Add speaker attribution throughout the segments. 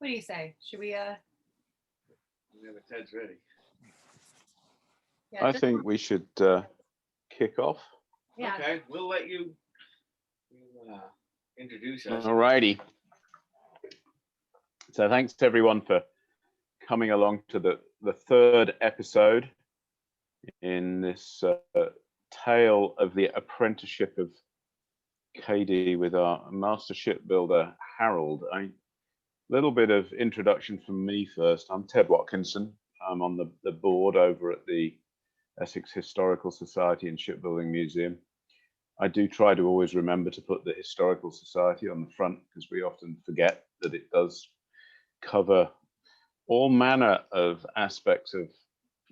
Speaker 1: What do you say? Should we
Speaker 2: Whenever Ted's ready.
Speaker 1: yeah,
Speaker 3: I
Speaker 1: just-
Speaker 3: think we should kick off.
Speaker 1: yeah.
Speaker 2: Okay, we'll let you introduce us.
Speaker 3: All righty. So thanks to everyone for coming along to the third episode in this tale of the apprenticeship of KD with our master shipbuilder, Harold. A little bit of introduction from me first. I'm Ted Watkinson. I'm on the board over at the Essex Historical Society and Shipbuilding Museum. I do try to always remember to put the Historical Society on the front because we often forget that it does cover all manner of aspects of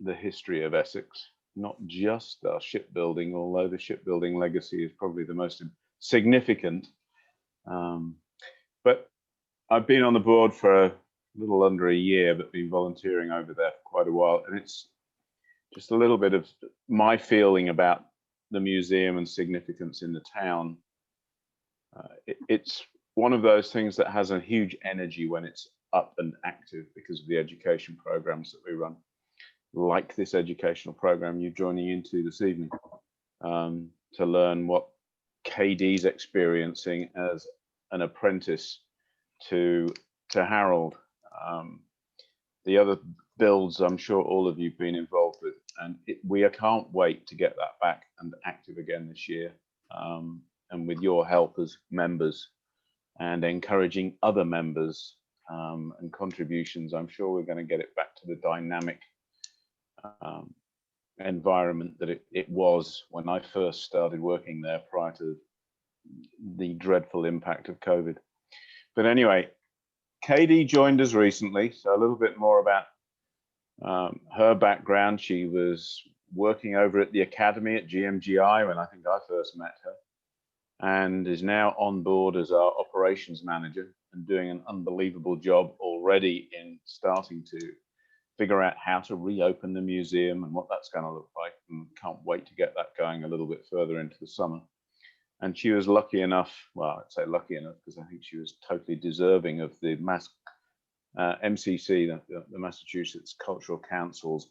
Speaker 3: the history of Essex, not just our shipbuilding, although the shipbuilding legacy is probably the most significant. But I've been on the board for a little under a year, but been volunteering over there for quite a while. And it's just a little bit of my feeling about the museum and significance in the town. It's one of those things that has a huge energy when it's up and active because of the education programs that we run, like this educational program you're joining into this evening, to learn what KD's experiencing as an apprentice to Harold. The other builds I'm sure all of you've been involved with, and we can't wait to get that back and active again this year, and with your help as members and encouraging other members and contributions, I'm sure we're going to get it back to the dynamic environment that it was when I first started working there prior to the dreadful impact of COVID. But anyway, KD joined us recently, so a little bit more about her background. She was working over at the academy at GMGI when I think I first met her, and is now on board as our operations manager and doing an unbelievable job already in starting to figure out how to reopen the museum and what that's going to look like, and can't wait to get that going a little bit further into the summer. And she was lucky enough, well, I'd say lucky enough because I think she was totally deserving of the MCC, the Massachusetts Cultural Council's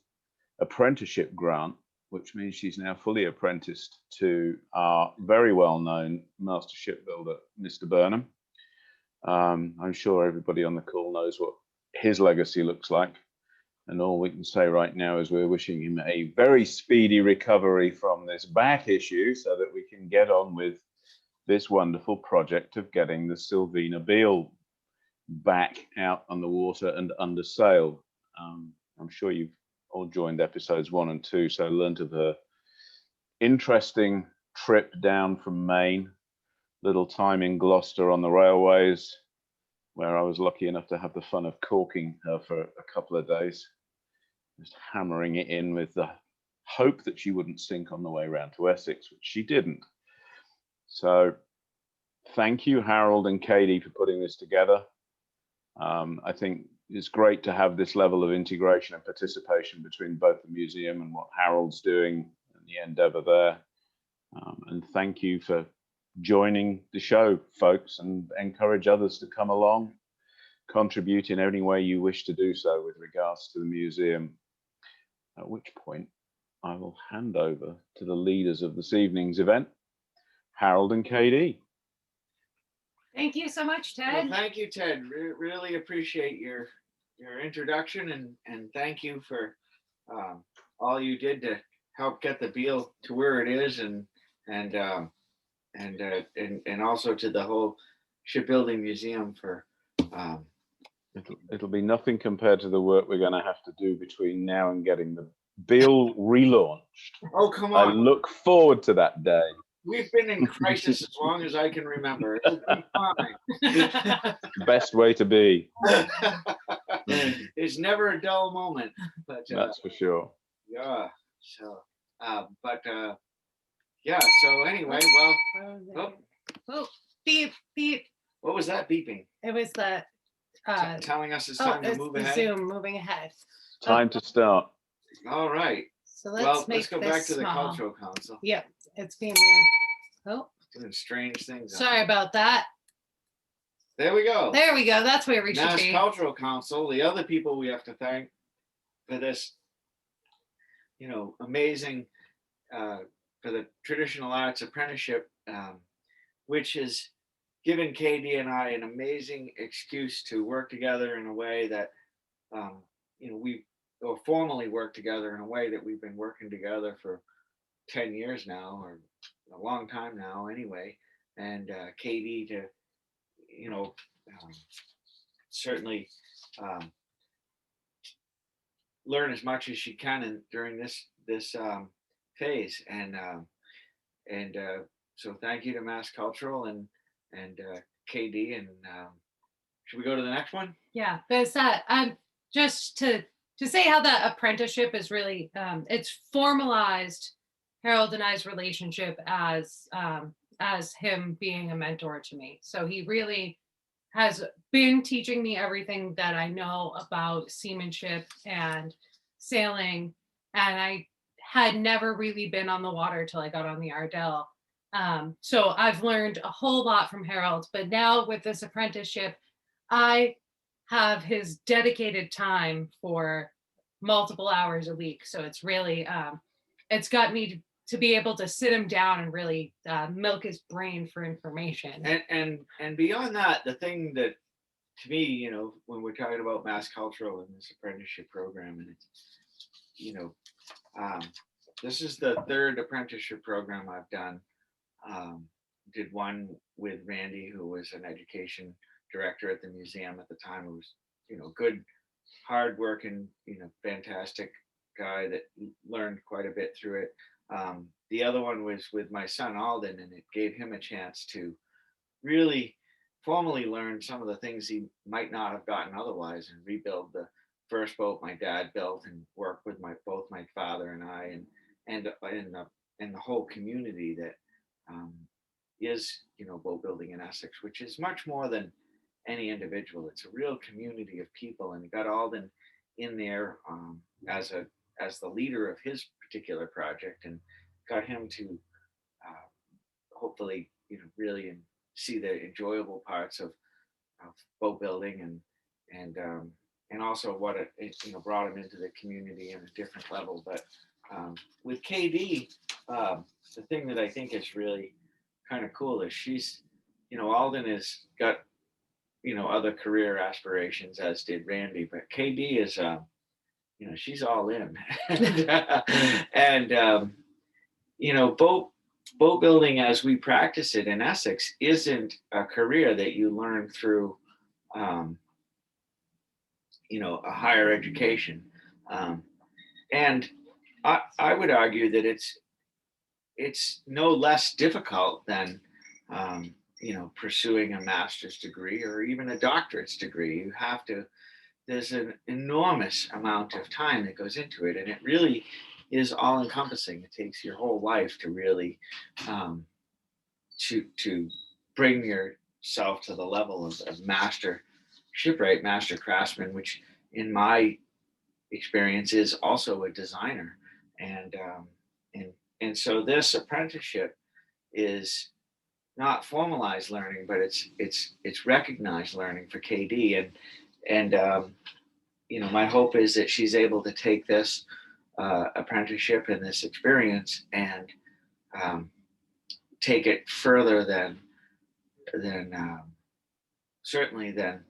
Speaker 3: apprenticeship grant, which means she's now fully apprenticed to our very well-known master shipbuilder, Mr. Burnham. I'm sure everybody on the call knows what his legacy looks like. And all we can say right now is we're wishing him a very speedy recovery from this back issue so that we can get on with this wonderful project of getting the Sylvina Beal back out on the water and under sail. I'm sure you've all joined episodes 1 and 2, so learned of her interesting trip down from Maine, little time in Gloucester on the railways, where I was lucky enough to have the fun of corking her for a couple of days, just hammering it in with the hope that she wouldn't sink on the way around to Essex, which she didn't. So thank you, Harold and KD, for putting this together. I think it's great to have this level of integration and participation between both the museum and what Harold's doing and the endeavor there. And thank you for joining the show, folks, and encourage others to come along, contribute in any way you wish to do so with regards to the museum. At which point I will hand over to the leaders of this evening's event, Harold and KD.
Speaker 1: Thank you so much, Ted.
Speaker 2: Well, thank you, Ted. Really appreciate your introduction, and thank you for all you did to help get the Beal to where it is, and also to the whole Shipbuilding Museum for.
Speaker 3: It'll be nothing compared to the work we're going to have to do between now and getting the Beal relaunched.
Speaker 2: Oh, come
Speaker 3: I
Speaker 2: on!
Speaker 3: look forward to that day.
Speaker 2: We've been in crisis as long as I can remember. It'll be fine.
Speaker 3: Best way to be.
Speaker 2: It's never a dull moment, but
Speaker 3: That's for sure.
Speaker 2: yeah. So, yeah. So anyway, well,
Speaker 1: Oh, beep, beep.
Speaker 2: what was that beeping?
Speaker 1: It was the
Speaker 2: Telling us it's time to
Speaker 1: it's
Speaker 2: move
Speaker 1: the
Speaker 2: ahead.
Speaker 1: Zoom moving ahead.
Speaker 3: Time to start.
Speaker 2: All right.
Speaker 1: So let's
Speaker 2: Let's go
Speaker 1: this
Speaker 2: back to the
Speaker 1: small.
Speaker 2: Cultural Council.
Speaker 1: Yep, it's being weird. Oh,
Speaker 2: Doing strange things.
Speaker 1: sorry about that.
Speaker 2: There we go.
Speaker 1: There we go. That's where we should
Speaker 2: Mass
Speaker 1: be.
Speaker 2: Cultural Council, the other people we have to thank for this, amazing, for the traditional arts apprenticeship, which has given KD and I an amazing excuse to work together in a way that, we or formally work together in a way that we've been working together for 10 years now, or a long time now anyway. And KD to, certainly learn as much as she can during this phase. And so thank you to Mass Cultural and KD. And should we go to the next one?
Speaker 1: Yeah, but just to say how that apprenticeship is really it's formalized Harold and I's relationship as him being a mentor to me. So he really has been teaching me everything that I know about seamanship and sailing, and I had never really been on the water till I got on the Ardell. So I've learned a whole lot from Harold, but now with this apprenticeship, I have his dedicated time for multiple hours a week. So it's really, it's got me to be able to sit him down and really milk his brain for information.
Speaker 2: And beyond that, the thing that, to me, when we're talking about Mass Cultural and this apprenticeship program, and it's, this is the third apprenticeship program I've done. Did one with Randy, who was an education director at the museum at the time, who was, good, hardworking, fantastic guy that learned quite a bit through it. The other one was with my son Alden, and it gave him a chance to really formally learn some of the things he might not have gotten otherwise, and rebuild the first boat my dad built, and work with both my father and I, and the whole community that is boat building in Essex, which is much more than any individual. It's a real community of people, and got Alden in there as the leader of his particular project, and got him to hopefully really see the enjoyable parts of boat building, and also what it brought him into the community on a different level. But with KD, the thing that I think is really kind of cool is she's, Alden has got other career aspirations, as did Randy, but KD is she's all in. and boat building as we practice it in Essex isn't a career that you learn through a higher education, and I would argue that it's no less difficult than pursuing a master's degree or even a doctorate's degree. You have to, there's an enormous amount of time that goes into it, and it really is all encompassing. It takes your whole life to really to bring yourself to the level of master shipwright, master craftsman, which in my experience is also a designer. And so this apprenticeship is not formalized learning, but it's recognized learning for KD, and my hope is that she's able to take this apprenticeship and this experience and take it further than certainly than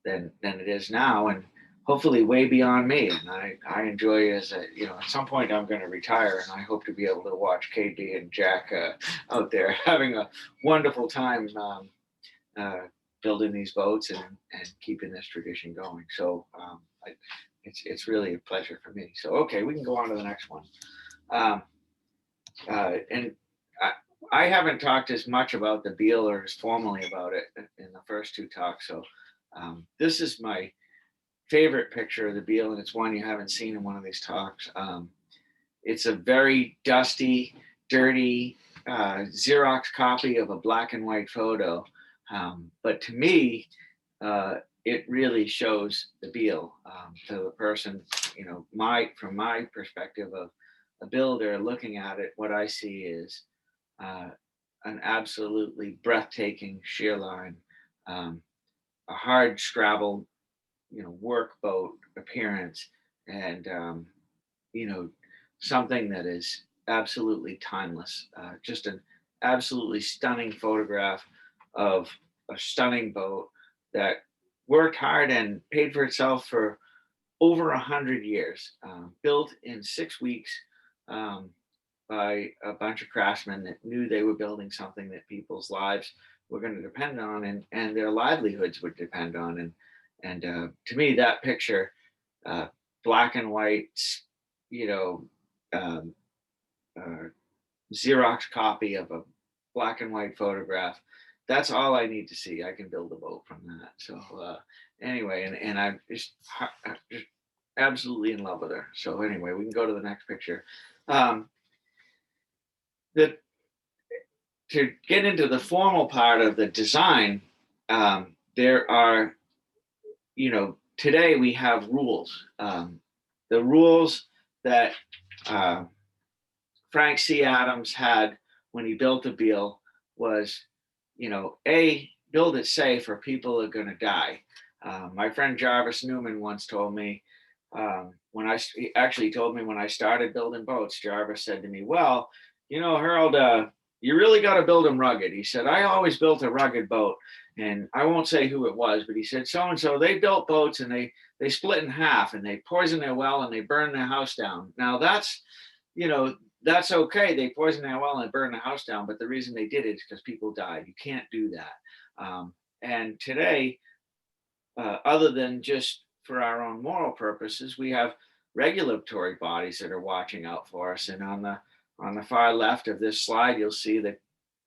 Speaker 2: it is now, and hopefully way beyond me. And I enjoy, as at some point I'm going to retire, and I hope to be able to watch KD and Jack out there having a wonderful time building these boats and keeping this tradition going. So it's really a pleasure for me. So okay, we can go on to the next one. And I haven't talked as much about the Beal or as formally about it in the first two talks. So this is my favorite picture of the Beal, and it's one you haven't seen in one of these talks. It's a very dusty, dirty Xerox copy of a black and white photo. But to me, it really shows the Beal to the person, from my perspective of a builder looking at it. What I see is an absolutely breathtaking shear line, hard scrabble, work boat appearance, and something that is absolutely timeless. Just an absolutely stunning photograph of a stunning boat that worked hard and paid for itself for over 100 years, built in 6 weeks, um, by a bunch of craftsmen that knew they were building something that people's lives were going to depend on, and their livelihoods would depend on. And to me, that picture, uh, black and white, you know, um, uh, Xerox copy of a black and white photograph. That's all I need to see. I can build a boat from that. So anyway, and I'm just absolutely in love with her. So anyway, we can go to the next picture. Um, the to get into the formal part of the design, there are, today we have rules. The rules that uh, Frank C. Adams had when he built the Beal was, build it safe or people are going to die. My friend Jarvis Newman once told me, he actually told me when I started building boats, Jarvis said to me, well, Harold, you really got to build them rugged. He said, I always built a rugged boat, and I won't say who it was, but he said, so-and-so, they built boats and they split in half and they poisoned their well and they burned their house down. Now that's okay. They poisoned their well and burned the house down, but the reason they did it is because people died. You can't do that. And today, other than just for our own moral purposes, we have regulatory bodies that are watching out for us. And on the far left of this slide, you'll see the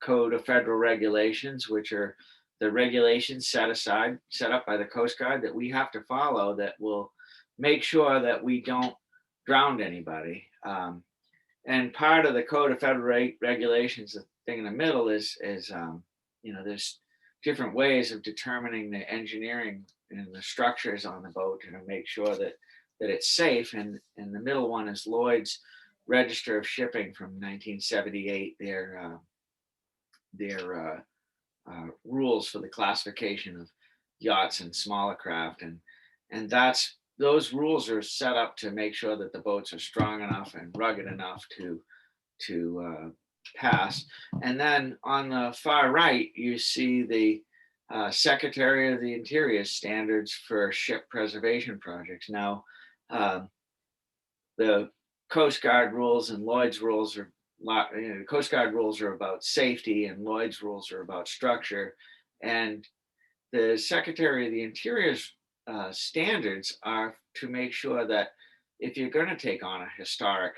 Speaker 2: Code of Federal Regulations, which are the regulations set up by the Coast Guard that we have to follow that will make sure that we don't drown anybody. And part of the Code of Federal Regulations, the thing in the middle is there's different ways of determining the engineering and the structures on the boat to make sure that it's safe. And the middle one is Lloyd's Register of Shipping from 1978. Their rules for the classification of yachts and smaller craft, and those rules are set up to make sure that the boats are strong enough and rugged enough to pass. And then on the far right, you see the Secretary of the Interior standards for ship preservation projects. Now, the Coast Guard rules and Lloyd's rules are Coast Guard rules are about safety and Lloyd's rules are about structure. And the Secretary of the Interior's standards are to make sure that if you're going to take on a historic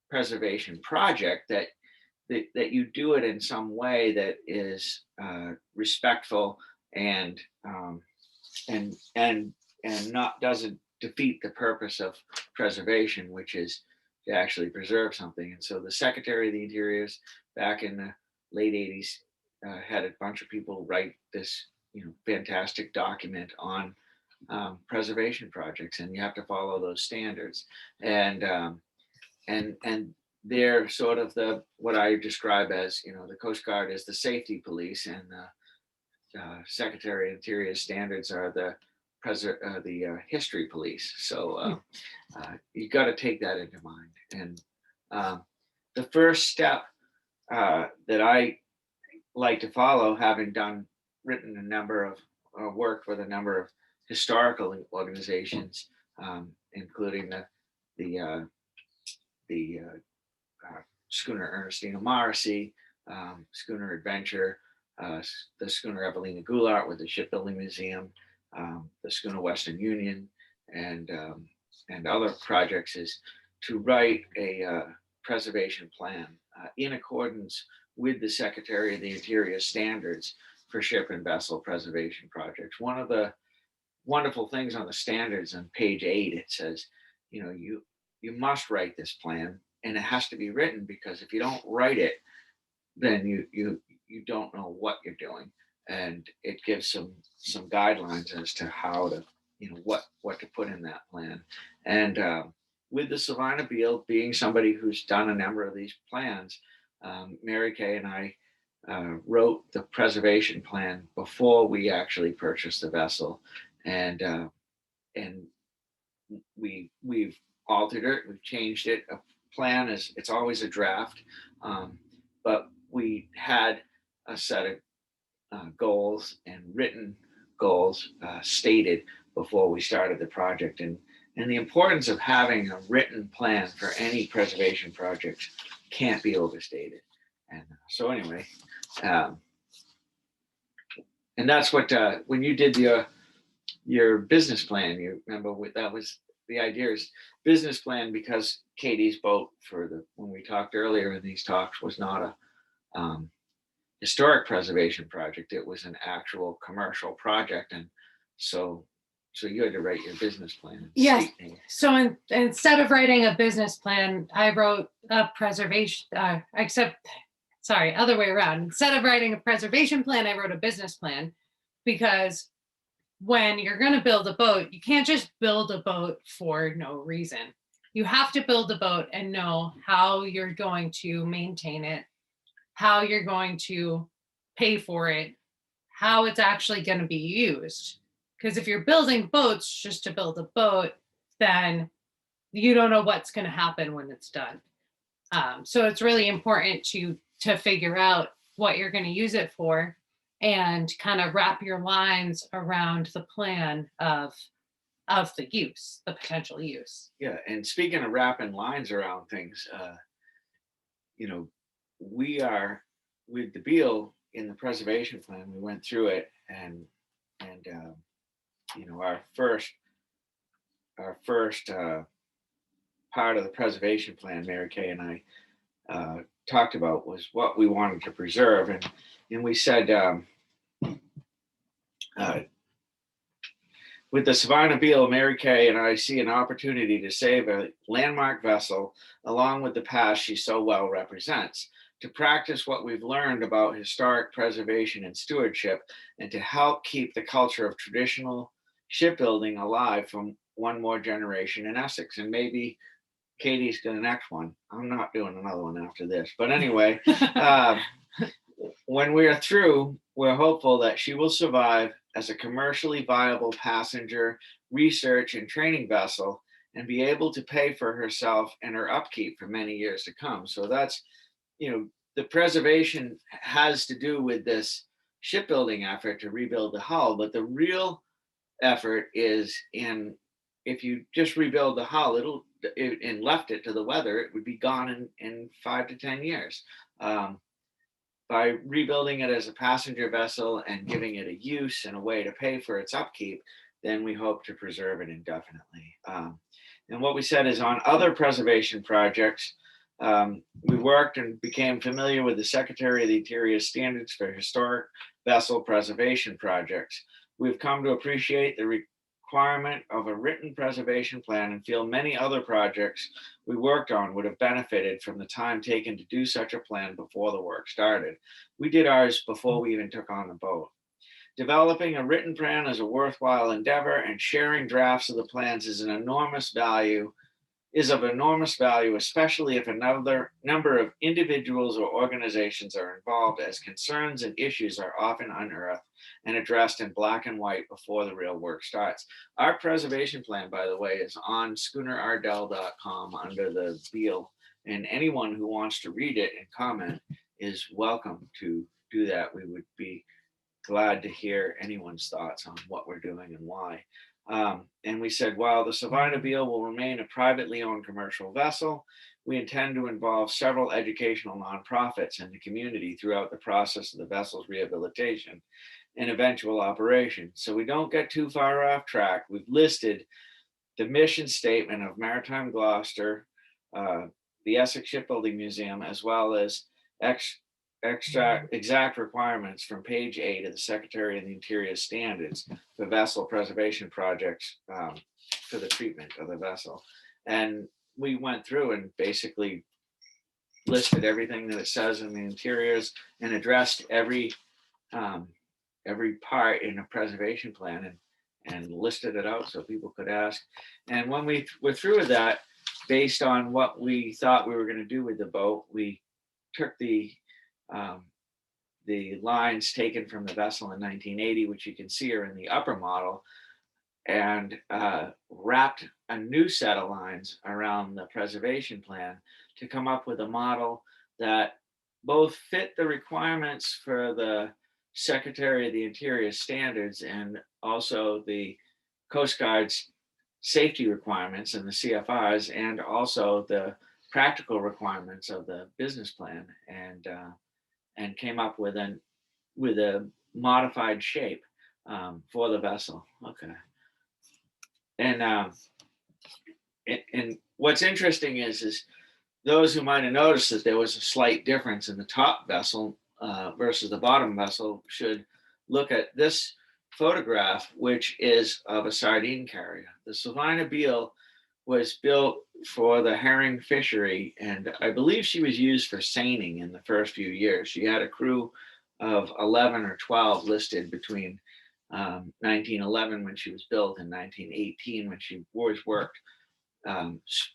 Speaker 2: preservation project, that you do it in some way that is respectful and not doesn't defeat the purpose of preservation, which is to actually preserve something. And so the Secretary of the Interior's back in the late 80s had a bunch of people write this fantastic document on preservation projects, and you have to follow those standards. And they're sort of what I describe as the Coast Guard is the safety police, and the Secretary of Interior standards are the history police. So you got to take that into mind. And the first step that I like to follow, having written a number of work with a number of historical organizations, including the schooner Ernestina Morrissey, schooner Adventure, the schooner Evelina Goulart with the Shipbuilding Museum, the schooner Western Union, and other projects, is to write a preservation plan in accordance with the Secretary of the Interior standards for ship and vessel preservation projects. One of the wonderful things on the standards on page 8, it says, you must write this plan, and it has to be written, because if you don't write it, then you don't know what you're doing. And it gives some guidelines as to how to, what to put in that plan. And with the Sylvina Beal being somebody who's done a number of these plans, Mary Kay and I wrote the preservation plan before we actually purchased the vessel, and we've altered it, we've changed it. A plan is, it's always a draft, but we had a set of goals and written goals stated before we started the project, and the importance of having a written plan for any preservation project can't be overstated. And so anyway, and that's what when you did your business plan, you remember what that was. The idea is business plan, because Katie's boat, for the when we talked earlier in these talks, was not a historic preservation project. It was an actual commercial project, and so you had to write your business plan.
Speaker 1: Yes. So instead of writing a business plan, I wrote a preservation. Other way around. Instead of writing a preservation plan, I wrote a business plan, because when you're going to build a boat, you can't just build a boat for no reason. You have to build a boat and know how you're going to maintain it, how you're going to pay for it, how it's actually going to be used. Because if you're building boats just to build a boat, then you don't know what's going to happen when it's done. So it's really important to figure out what you're going to use it for, and kind of wrap your lines around the plan of the use, the potential use.
Speaker 2: Yeah, and speaking of wrapping lines around things, we are with the Beal in the preservation plan. We went through it, and our first part of the preservation plan, Mary Kay and I talked about, was what we wanted to preserve, and we said with the Sylvina Beal, Mary Kay and I see an opportunity to save a landmark vessel along with the past she so well represents, to practice what we've learned about historic preservation and stewardship, and to help keep the culture of traditional shipbuilding alive from one more generation in Essex. And maybe Katie's the next one. I'm not doing another one after this. But anyway, when we are through, we're hopeful that she will survive as a commercially viable passenger research and training vessel, and be able to pay for herself and her upkeep for many years to come. So that's, the preservation has to do with this shipbuilding effort to rebuild the hull, but the real effort is if you just rebuild the hull, and left it to the weather, it would be gone in 5 to 10 years. By rebuilding it as a passenger vessel and giving it a use and a way to pay for its upkeep, then we hope to preserve it indefinitely. And what we said is, on other preservation projects, we worked and became familiar with the Secretary of the Interior standards for historic vessel preservation projects. We've come to appreciate the requirement of a written preservation plan, and feel many other projects we worked on would have benefited from the time taken to do such a plan before the work started. We did ours before we even took on the boat. Developing a written plan is a worthwhile endeavor, and sharing drafts of the plans is of enormous value, especially if another number of individuals or organizations are involved, as concerns and issues are often unearthed and addressed in black and white before the real work starts. Our preservation plan, by the way, is on schoonerardell.com under the Beal, and anyone who wants to read it and comment is welcome to do that. We would be glad to hear anyone's thoughts on what we're doing and why. And we said, while the Sylvina Beal will remain a privately owned commercial vessel, we intend to involve several educational nonprofits in the community throughout the process of the vessel's rehabilitation and eventual operation. So we don't get too far off track. We've listed the mission statement of Maritime Gloucester, the Essex Shipbuilding Museum, as well as exact requirements from page 8 of the Secretary of the Interior standards for vessel preservation projects for the treatment of the vessel. And we went through and basically listed everything that it says in the interiors, and addressed every part in a preservation plan, and listed it out so people could ask. And when we were through with that, based on what we thought we were going to do with the boat, we took the the lines taken from the vessel in 1980, which you can see are in the upper model, and wrapped a new set of lines around the preservation plan to come up with a model that both fit the requirements for the Secretary of the Interior standards and also the Coast Guard's safety requirements and the CFRs, and also the practical requirements of the business plan, and came up with a modified shape for the vessel. Okay. And what's interesting is those who might have noticed that there was a slight difference in the top vessel versus the bottom vessel should look at this photograph, which is of a sardine carrier. The Sylvina Beal was built for the herring fishery, and I believe she was used for seining in the first few years. She had a crew of 11 or 12 listed between 1911 when she was built and 1918 when she was worked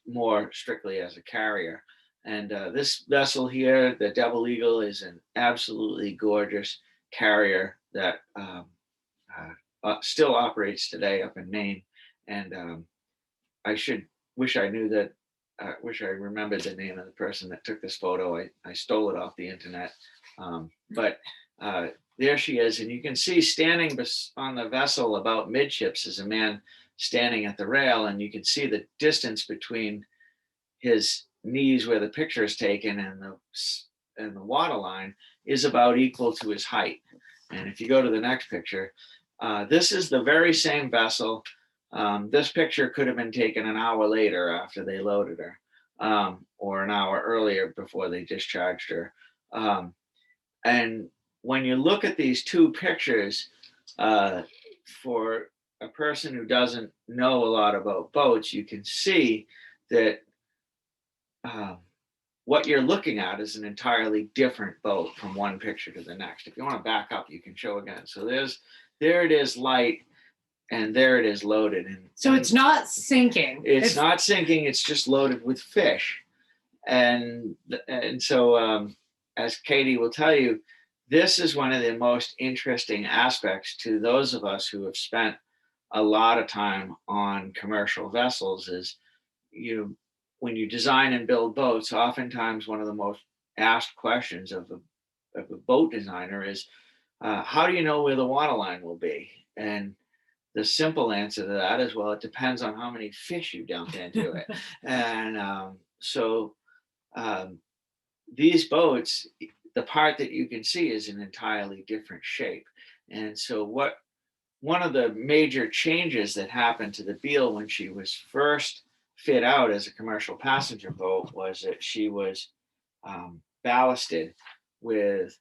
Speaker 2: more strictly as a carrier. And this vessel here, the Devil Eagle, is an absolutely gorgeous carrier that still operates today up in Maine. And I wish I remembered the name of the person that took this photo. I stole it off the internet. But there she is. And you can see standing on the vessel about midships is a man standing at the rail. And you can see the distance between his knees where the picture is taken and the water line is about equal to his height. And if you go to the next picture, this is the very same vessel. This picture could have been taken an hour later after they loaded her, or an hour earlier before they discharged her. And when you look at these two pictures, for a person who doesn't know a lot about boats, you can see that what you're looking at is an entirely different boat from one picture to the next. If you want to back up, you can show again. So there it is light, and there it is loaded. And
Speaker 1: so it's not sinking.
Speaker 2: It's not sinking. It's just loaded with fish. And so, as Katie will tell you, this is one of the most interesting aspects to those of us who have spent a lot of time on commercial vessels is, when you design and build boats, oftentimes one of the most asked questions of a boat designer is, how do you know where the water line will be? And the simple answer to that is, well, it depends on how many fish you dump into it. And so these boats, the part that you can see is an entirely different shape. And so one of the major changes that happened to the Beal when she was first fit out as a commercial passenger boat was that she was ballasted with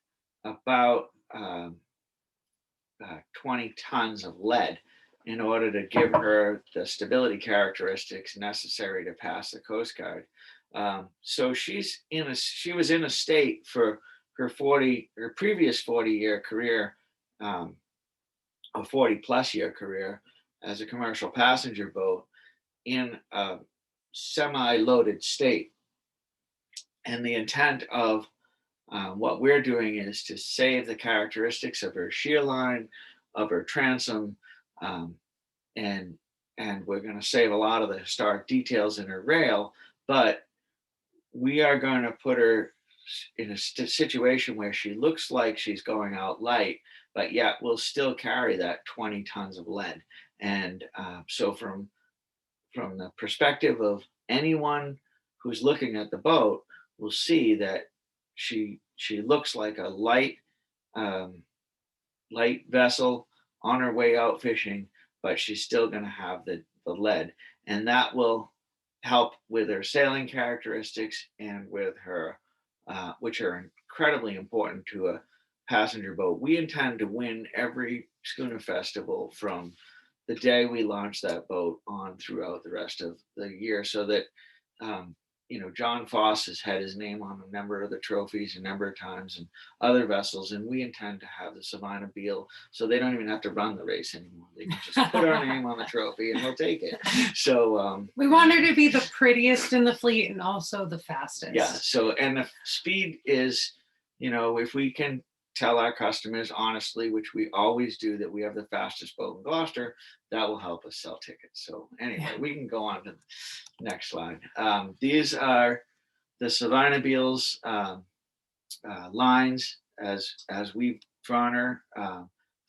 Speaker 2: about 20 tons of lead in order to give her the stability characteristics necessary to pass the Coast Guard. So she was in a state for her previous 40-year career, a 40-plus year career as a commercial passenger boat in a semi-loaded state. And the intent of what we're doing is to save the characteristics of her shear line, of her transom, and we're going to save a lot of the historic details in her rail, but we are going to put her in a situation where she looks like she's going out light, but yet will still carry that 20 tons of lead. And so from the perspective of anyone who's looking at the boat, will see that she looks like a light vessel on her way out fishing, but she's still going to have the lead, and that will help with her sailing characteristics and with her, which are incredibly important to a passenger boat. We intend to win every schooner festival from the day we launch that boat on throughout the rest of the year, so that John Foss has had his name on a number of the trophies a number of times, and other vessels, and we intend to have the Sylvina Beal, so they don't even have to run the race anymore. They can just put our name on the trophy and we'll take it. So
Speaker 1: we want her to be the prettiest in the fleet and also the fastest.
Speaker 2: Yeah. So, and the speed is, if we can tell our customers honestly, which we always do, that we have the fastest boat in Gloucester. That will help us sell tickets. So anyway, we can go on to the next slide. These are the Sylvina Beal's lines as we've drawn her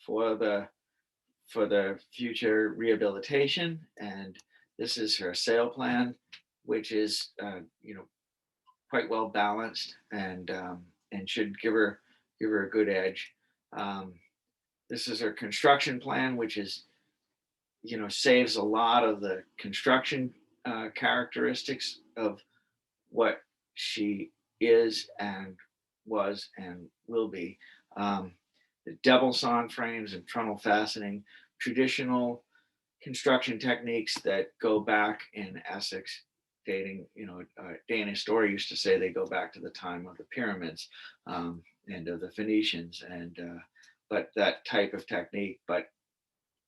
Speaker 2: for the future rehabilitation, and this is her sail plan, which is quite well balanced and should give her a good edge. This is her construction plan, which is saves a lot of the construction characteristics of what she is and was and will be. The double sawn frames and trunnel fastening, traditional construction techniques that go back in Essex, dating, Danish story used to say they go back to the time of the pyramids and of the Phoenicians, and but that type of technique, but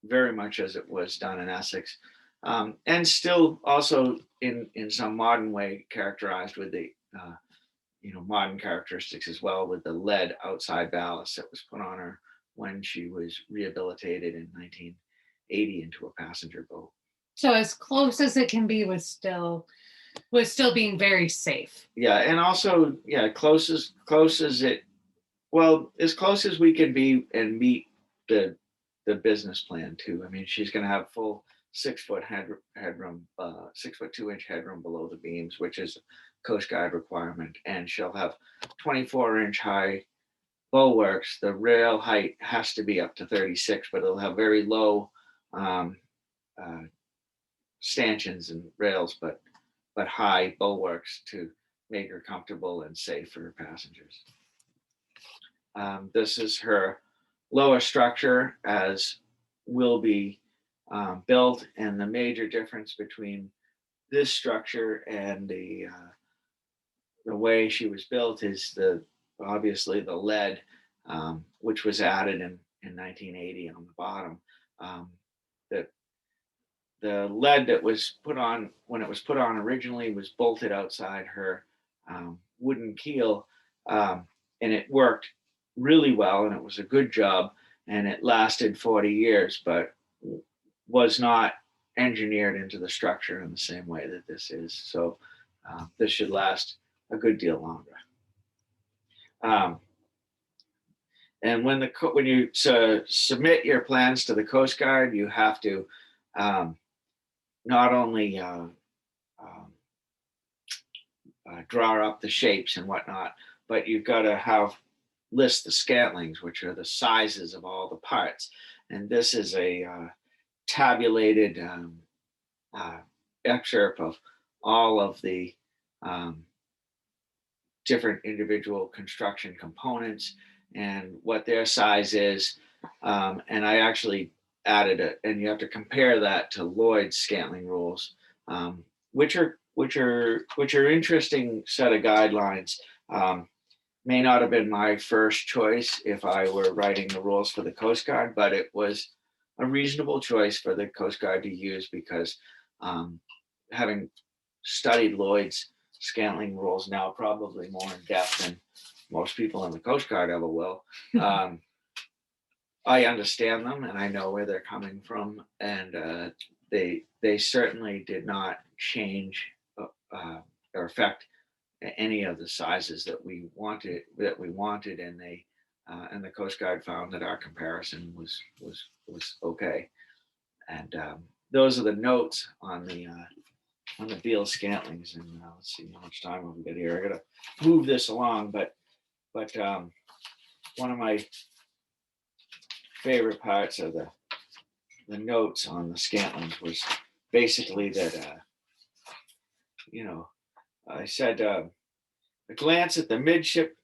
Speaker 2: very much as it was done in Essex, and still also in some modern way characterized with the modern characteristics as well, with the lead outside ballast that was put on her when she was rehabilitated in 1980 into a passenger boat.
Speaker 1: So as close as it can be was still being very safe.
Speaker 2: Yeah, and also close as it, well, as close as we can be and meet the business plan too. I mean, she's going to have full 6 foot headroom, 6 foot 2 inch headroom below the beams, which is Coast Guard requirement, and she'll have 24-inch high bulwarks. The rail height has to be up to 36, but it'll have very low stanchions and rails, but high bulwarks to make her comfortable and safe for her passengers. This is her lower structure as will be built, and the major difference between this structure and the way she was built is obviously the lead, which was added in 1980 on the bottom. The lead that was put on when it was put on originally was bolted outside her wooden keel, and it worked really well, and it was a good job, and it lasted 40 years, but was not engineered into the structure in the same way that this is. So this should last a good deal longer. And when you submit your plans to the Coast Guard, you have to not only draw up the shapes and whatnot, but you've got to list the scantlings, which are the sizes of all the parts. And this is a tabulated excerpt of all of the different individual construction components and what their size is. And I actually added it, and you have to compare that to Lloyd's scantling rules, which are interesting set of guidelines. May not have been my first choice if I were writing the rules for the Coast Guard, but it was a reasonable choice for the Coast Guard to use because having studied Lloyd's scantling rules now probably more in depth than most people in the Coast Guard ever will, I understand them and I know where they're coming from, and they certainly did not change or affect any of the sizes that we wanted, and the Coast Guard found that our comparison was okay. And those are the notes on the Beal scantlings. And let's see how much time we've got here. I gotta move this along, but one of my favorite parts of the notes on the scantlings was basically that I said a glance at the midship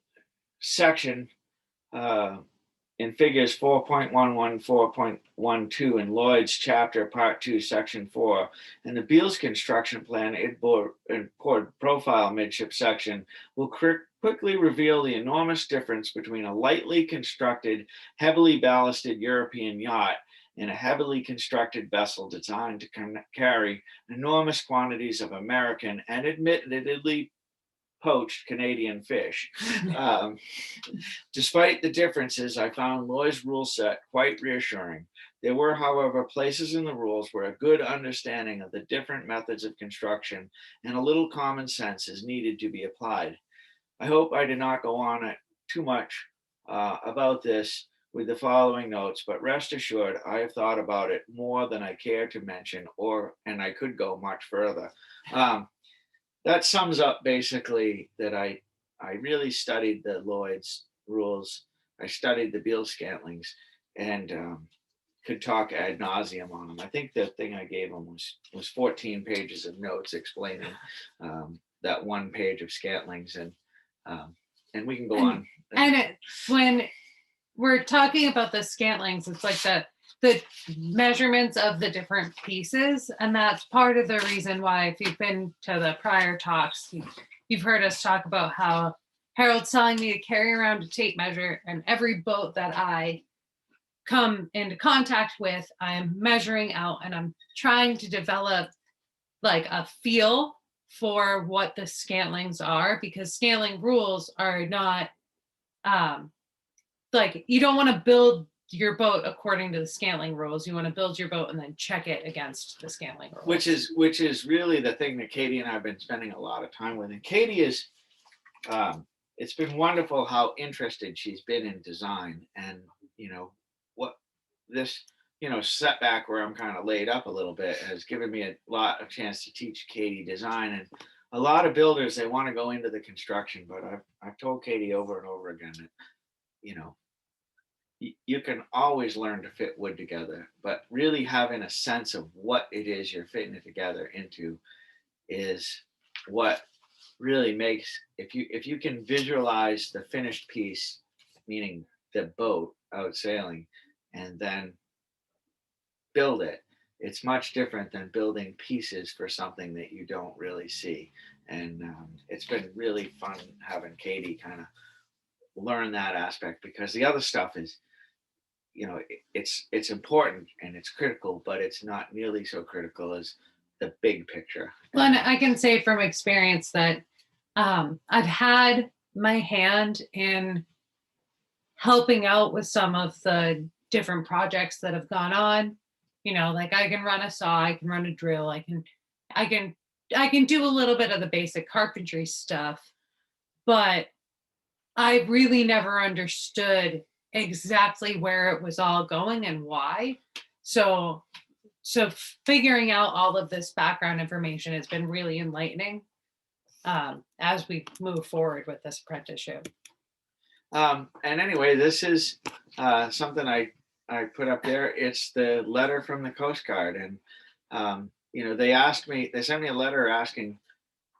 Speaker 2: section in figures 4.11, 4.12 in Lloyd's chapter part 2 section 4 and the Beal's construction plan inboard profile midship section will quickly reveal the enormous difference between a lightly constructed, heavily ballasted European yacht and a heavily constructed vessel designed to carry enormous quantities of American and admittedly poached Canadian fish. Um, Despite the differences, I found Lloyd's rule set quite reassuring. There were, however, places in the rules where a good understanding of the different methods of construction and a little common sense is needed to be applied. I hope I did not go on it too much about this with the following notes, but rest assured, I have thought about it more than I care to mention, and I could go much further. That sums up basically that I really studied the Lloyd's rules. I studied the Beal Scantlings, and could talk ad nauseum on them. I think the thing I gave them was 14 pages of notes explaining that one page of Scantlings, and we can go on.
Speaker 1: And when we're talking about the Scantlings, it's like the measurements of the different pieces, and that's part of the reason why, if you've been to the prior talks, you've heard us talk about how Harold's telling me to carry around a tape measure, and every boat that I come into contact with, I'm measuring out, and I'm trying to develop like a feel for what the Scantlings are, because Scantling rules are not like, you don't want to build your boat according to the Scantling rules. You want to build your boat and then check it against the Scantling rules.
Speaker 2: Which is really the thing that Katie and I have been spending a lot of time with. And Katie is, it's been wonderful how interested she's been in design, and what this setback where I'm kind of laid up a little bit has given me a lot of chance to teach Katie design. And a lot of builders, they want to go into the construction, but I've told Katie over and over again that you can always learn to fit wood together, but really having a sense of what it is you're fitting it together into is what really makes, if you can visualize the finished piece, meaning the boat out sailing, and then build it, it's much different than building pieces for something that you don't really see. And it's been really fun having Katie kind of learn that aspect, because the other stuff is, it's important and it's critical, but it's not nearly so critical as the big picture.
Speaker 1: Well, and I can say from experience that I've had my hand in helping out with some of the different projects that have gone on. Like, I can run a saw, I can run a drill, I can do a little bit of the basic carpentry stuff, but I really never understood exactly where it was all going and why. So figuring out all of this background information has been really enlightening as we move forward with this apprenticeship.
Speaker 2: And anyway, this is something I put up there. It's the letter from the Coast Guard, and they sent me a letter asking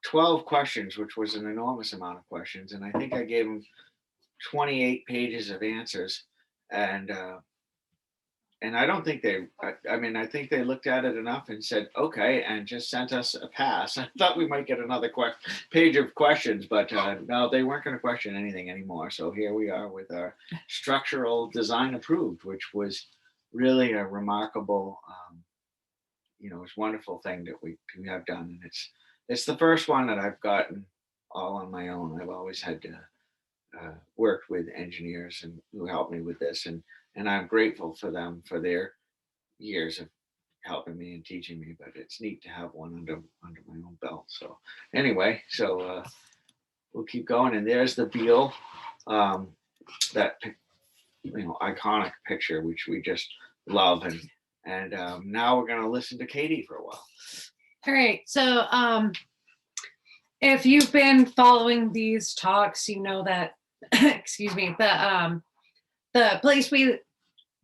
Speaker 2: 12 questions, which was an enormous amount of questions, and I think I gave them 28 pages of answers, and I don't think I think they looked at it enough and said okay, and just sent us a pass. I thought we might get another page of questions, but no, they weren't going to question anything anymore. So here we are with our structural design approved, which was really a remarkable, it's a wonderful thing that we have done, and it's the first one that I've gotten all on my own. I've always had to worked with engineers and who helped me with this, and I'm grateful for them for their years of helping me and teaching me, but it's neat to have one under my own belt. So anyway, we'll keep going, and there's the Beal, that iconic picture which we just love, and now we're going to listen to Katie for a while.
Speaker 1: All right, so if you've been following these talks, you know that excuse me, the place we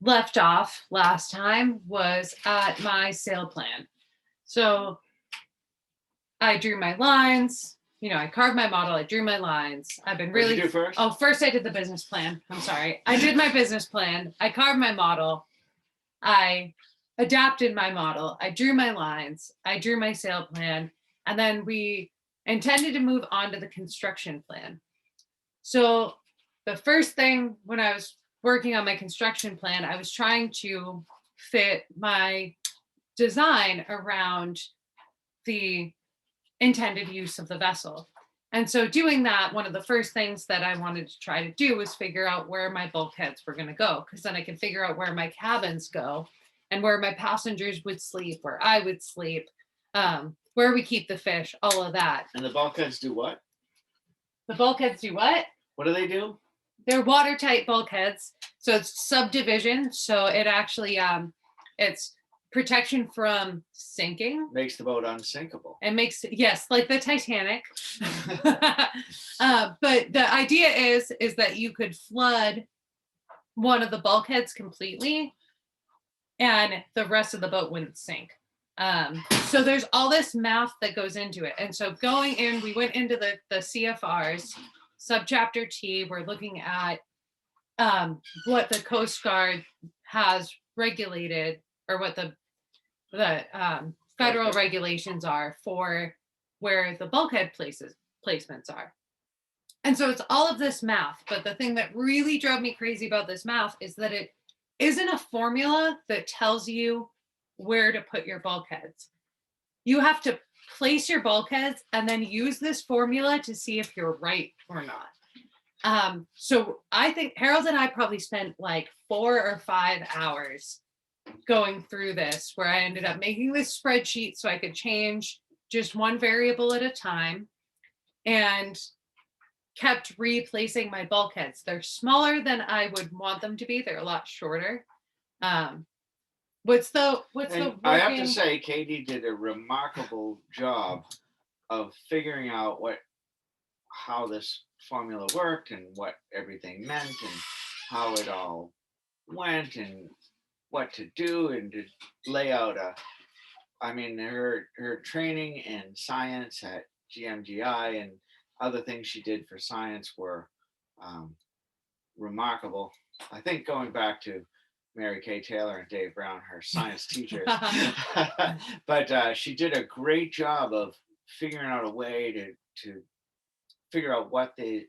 Speaker 1: left off last time was at my sail plan. So I drew my lines, I carved my model, I drew my lines. I've been really—
Speaker 2: What did you do first?
Speaker 1: Oh, first I did the business plan. I'm sorry. I did my business plan. I carved my model. I adapted my model. I drew my lines. I drew my sail plan. And then we intended to move on to the construction plan. So the first thing, when I was working on my construction plan, I was trying to fit my design around the intended use of the vessel. And so doing that, one of the first things that I wanted to try to do was figure out where my bulkheads were going to go, because then I can figure out where my cabins go and where my passengers would sleep, where I would sleep, where we keep the fish, all of that.
Speaker 2: And the bulkheads do what?
Speaker 1: The bulkheads do what?
Speaker 2: What do they do?
Speaker 1: They're watertight bulkheads. So it's subdivision. So it actually, it's protection from sinking.
Speaker 2: Makes the boat unsinkable.
Speaker 1: It makes, yes, like the Titanic. But the idea is that you could flood one of the bulkheads completely and the rest of the boat wouldn't sink. So there's all this math that goes into it. And so going in, we went into the CFRs, subchapter T, we're looking at what the Coast Guard has regulated, or what the federal regulations are for where the bulkhead placements are. And so it's all of this math, but the thing that really drove me crazy about this math is that it isn't a formula that tells you where to put your bulkheads. You have to place your bulkheads and then use this formula to see if you're right or not. So I think Harold and I probably spent like 4 or 5 hours going through this, where I ended up making this spreadsheet so I could change just one variable at a time, and kept replacing my bulkheads. They're smaller than I would want them to be. They're a lot shorter. What's the
Speaker 2: I have to say, Katie did a remarkable job of figuring out how this formula worked and what everything meant and how it all went and what to do, and to lay out her training in science at GMGI and other things she did for science were remarkable. I think going back to Mary Kay Taylor and Dave Brown, her science teachers, but she did a great job of figuring out a way to figure out what the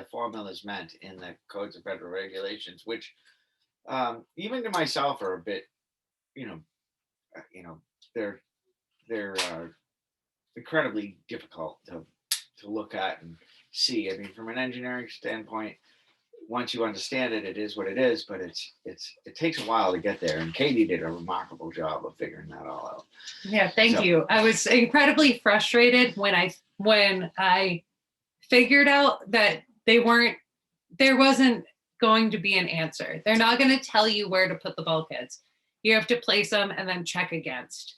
Speaker 2: formulas meant in the codes of federal regulations, which even to myself are a bit, they're incredibly difficult to look at and see. I mean, from an engineering standpoint, once you understand it, it is what it is, but it takes a while to get there. And Katie did a remarkable job of figuring that all out.
Speaker 1: Yeah, thank you. I was incredibly frustrated when I figured out that there wasn't going to be an answer. They're not going to tell you where to put the bulkheads. You have to place them and then check against.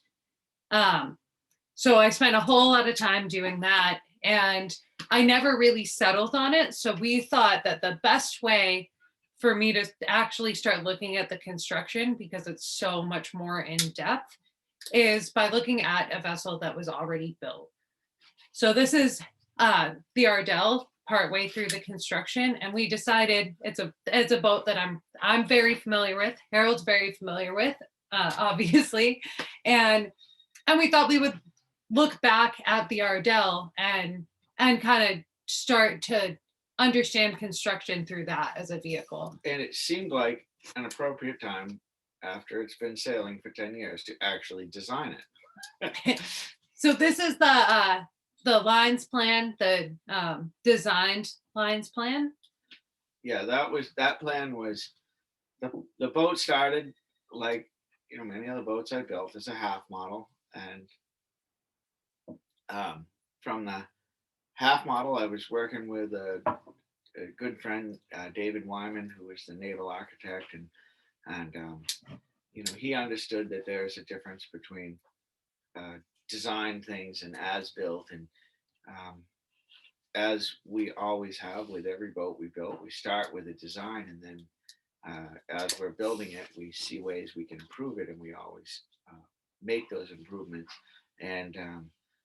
Speaker 1: So I spent a whole lot of time doing that, and I never really settled on it. So we thought that the best way for me to actually start looking at the construction, because it's so much more in depth, is by looking at a vessel that was already built. So this is the Ardell, partway through the construction, and we decided it's a boat that I'm very familiar with. Harold's very familiar with, obviously, and we thought we would look back at the Ardell and kind of start to understand construction through that as a vehicle. And
Speaker 2: it seemed like an appropriate time, after it's been sailing for 10 years, to actually design it.
Speaker 1: So this is the lines plan, the designed lines plan.
Speaker 2: Yeah, that plan was, the boat started like, many other boats I built as a half model, and from the half model, I was working with a good friend, David Wyman, who was the naval architect, and he understood that there's a difference between design things and as built, and as we always have with every boat we built, we start with a design, and then as we're building it, we see ways we can improve it, and we always make those improvements. And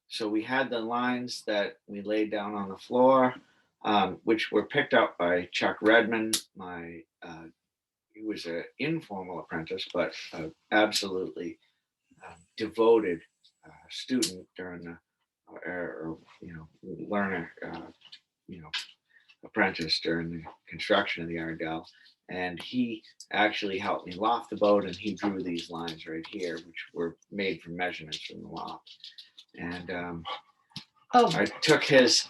Speaker 2: so we had the lines that we laid down on the floor, which were picked up by Chuck Redmond. He was an informal apprentice, but absolutely devoted student during the learner, apprentice during the construction of the Ardell. And he actually helped me loft the boat, and he drew these lines right here, which were made from measurements from the loft. And
Speaker 1: Oh,
Speaker 2: I took his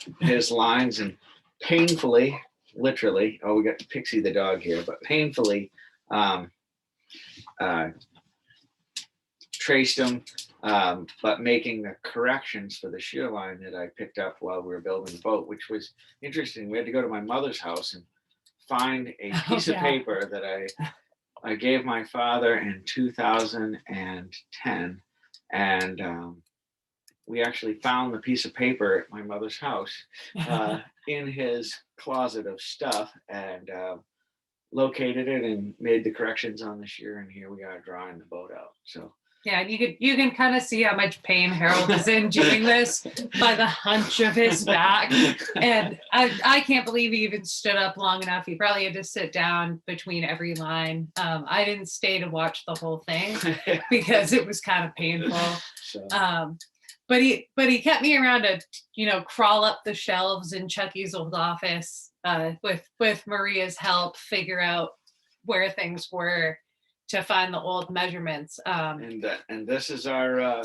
Speaker 2: lines and painfully, literally, oh, we got Pixie the dog here, but painfully traced them, but making the corrections for the shear line that I picked up while we were building the boat, which was interesting. We had to go to my mother's house and find a piece of paper that I gave my father in 2010, and we actually found the piece of paper at my mother's house in his closet of stuff, and located it and made the corrections on the shear, and here we are drawing the boat out. So
Speaker 1: yeah, you can kind of see how much pain Harold is in doing this by the hunch of his back. And I can't believe he even stood up long enough. He probably had to sit down between every line. I didn't stay to watch the whole thing because it was kind of painful.
Speaker 2: So,
Speaker 1: but he kept me around to, crawl up the shelves in Chucky's old office with Maria's help, figure out where things were, to find the old measurements.
Speaker 2: and this is our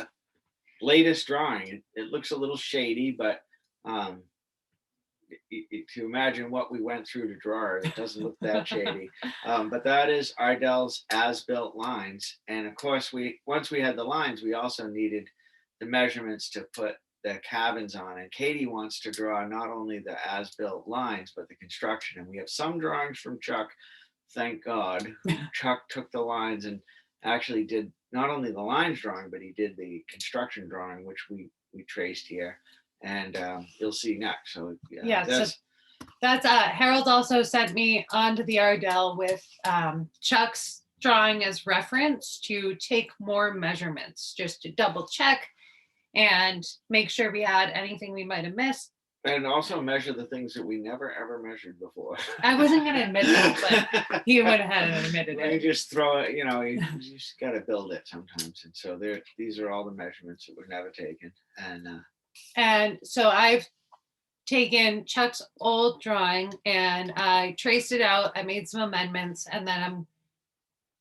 Speaker 2: latest drawing. It looks a little shady, but to imagine what we went through to draw it, it doesn't look that shady. But that is Ardell's as-built lines. And of course, once we had the lines, we also needed the measurements to put the cabins on. And Katie wants to draw not only the as-built lines, but the construction. And we have some drawings from Chuck, thank God. Chuck took the lines and actually did not only the lines drawing, but he did the construction drawing, which we traced here. And you'll see next. So
Speaker 1: yeah, so that's Harold also sent me onto the Ardell with Chuck's drawing as reference to take more measurements, just to double check and make sure we had anything we might have missed.
Speaker 2: And also measure the things that we never ever measured before.
Speaker 1: I wasn't going to admit that, but he went ahead and admitted it.
Speaker 2: You just throw it, you just got to build it sometimes. And so these are all the measurements that were never taken.
Speaker 1: And so I've taken Chuck's old drawing and I traced it out. I made some amendments, and then I'm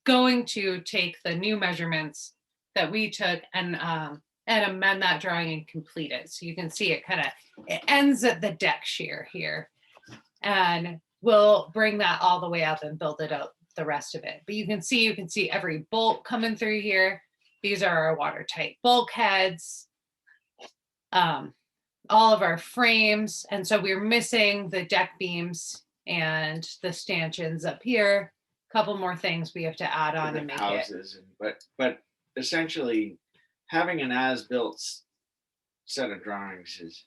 Speaker 1: going to take the new measurements that we took and amend that drawing and complete it. So you can see it it ends at the deck shear here, and we'll bring that all the way up and build it out the rest of it. But you can see every bolt coming through here. These are our watertight bulkheads, all of our frames. And so we're missing the deck beams and the stanchions up here. A couple more things we have to add on to make
Speaker 2: houses it. But essentially, having an as-built set of drawings is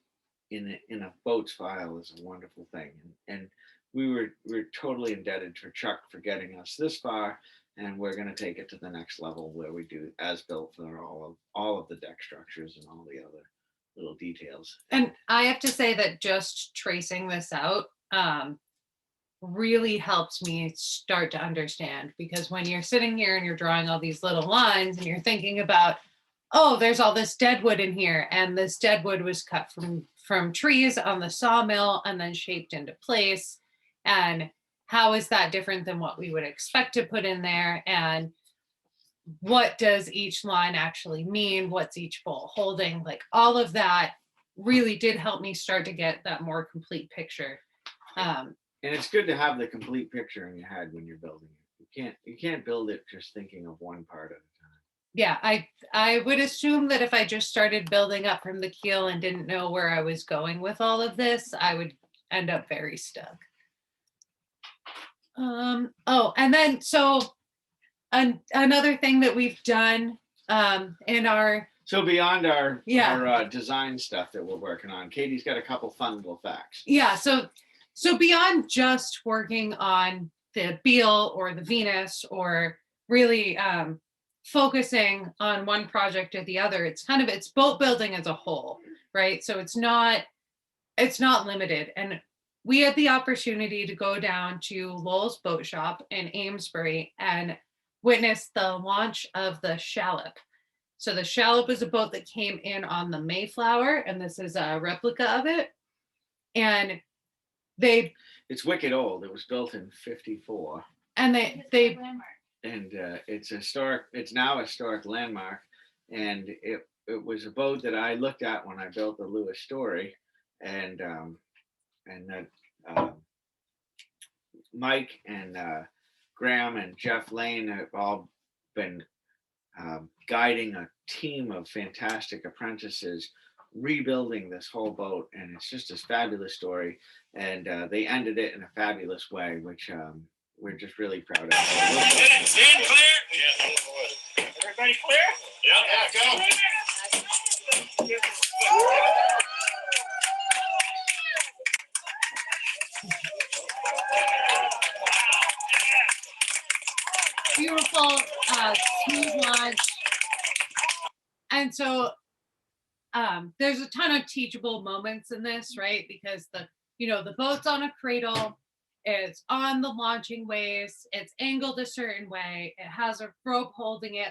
Speaker 2: in a boat's file is a wonderful thing, and we're totally indebted for Chuck for getting us this far, and we're going to take it to the next level where we do as-built for all of the deck structures and all the other little details.
Speaker 1: And I have to say that just tracing this out really helps me start to understand, because when you're sitting here and you're drawing all these little lines and you're thinking about, oh, there's all this dead wood in here, and this dead wood was cut from trees on the sawmill and then shaped into place, and how is that different than what we would expect to put in there, and what does each line actually mean, what's each bolt holding, like all of that really did help me start to get that more complete picture.
Speaker 2: And it's good to have the complete picture in your head when you're building it. You can't build it just thinking of one part at a time.
Speaker 1: Yeah, I would assume that if I just started building up from the keel and didn't know where I was going with all of this, I would end up very stuck. And then so another thing that we've done in our
Speaker 2: beyond our design stuff that we're working on, Katie's got a couple fun little facts.
Speaker 1: Yeah, so beyond just working on the Beal or the Venus, or really focusing on one project or the other, it's boat building as a whole, right? So it's not limited. And we had the opportunity to go down to Lowell's Boat Shop in Amesbury and witness the launch of the Shallop. So the Shallop is a boat that came in on the Mayflower, and this is a replica of it. And
Speaker 2: it's wicked old. It was built in 1954.
Speaker 1: And
Speaker 2: and it's now a historic landmark. And it it was a boat that I looked at when I built the Lewis Story, and that Mike and Graham and Jeff Lane have all been guiding a team of fantastic apprentices rebuilding this whole boat, and it's just this fabulous story, and they ended it in a fabulous way, which we're just really proud of.
Speaker 4: Stand clear. Yeah. Everybody clear? Yeah, go.
Speaker 1: Beautiful, smooth launch. And so there's a ton of teachable moments in this, right? Because the boat's on a cradle, it's on the launching ways, it's angled a certain way, it has a rope holding it,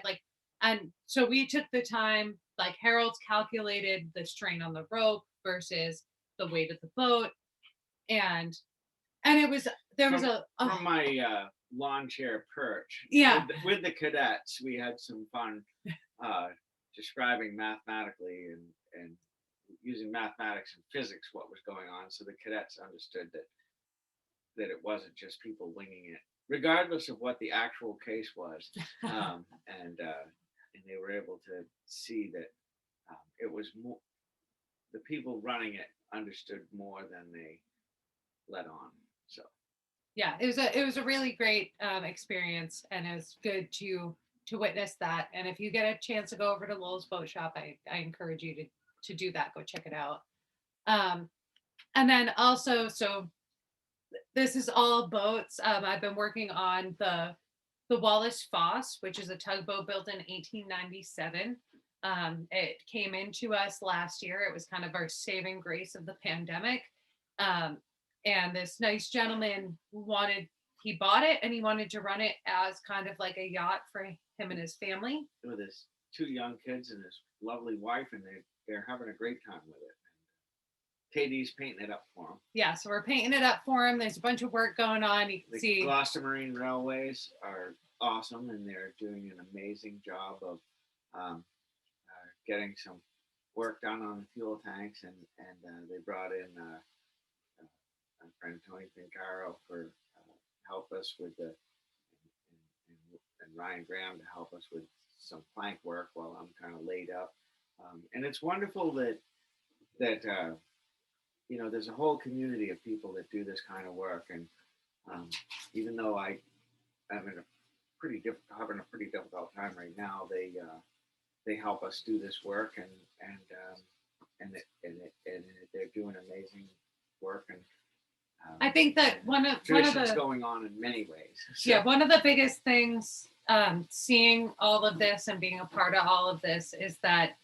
Speaker 1: and so we took the time, like Harold's calculated the strain on the rope versus the weight of the boat, and it was
Speaker 2: from my lawn chair perch.
Speaker 1: Yeah.
Speaker 2: With the cadets, we had some fun describing mathematically and using mathematics and physics what was going on, so the cadets understood that it wasn't just people winging it, regardless of what the actual case was, and they were able to see that it was more, the people running it understood more than they let on. So
Speaker 1: yeah, it was a really great experience, and it was good to witness that. And if you get a chance to go over to Lowell's Boat Shop, I encourage you to do that. Go check it out. And then also, so this is all boats. I've been working on the Wallace Foss, which is a tugboat built in 1897. It came into us last year. It was kind of our saving grace of the pandemic. And this nice gentleman he bought it and he wanted to run it as kind of like a yacht for him and his family.
Speaker 2: With his 2 young kids and his lovely wife, and they're having a great time with it. Katie's painting it up for him.
Speaker 1: Yeah, so we're painting it up for him. There's a bunch of work going on. You can
Speaker 2: The
Speaker 1: see
Speaker 2: Gloucester Marine Railways are awesome, and they're doing an amazing job of getting some work done on the fuel tanks, and they brought in my friend Tony Fincaro for help us with and Ryan Graham to help us with some plank work while I'm kind of laid up. And it's wonderful that there's a whole community of people that do this kind of work. And even though I'm having a pretty difficult time right now, they help us do this work, and they're doing amazing work. And
Speaker 1: I think that one of
Speaker 2: tradition's
Speaker 1: the
Speaker 2: going on in many ways. So,
Speaker 1: yeah, one of the biggest things seeing all of this and being a part of all of this is that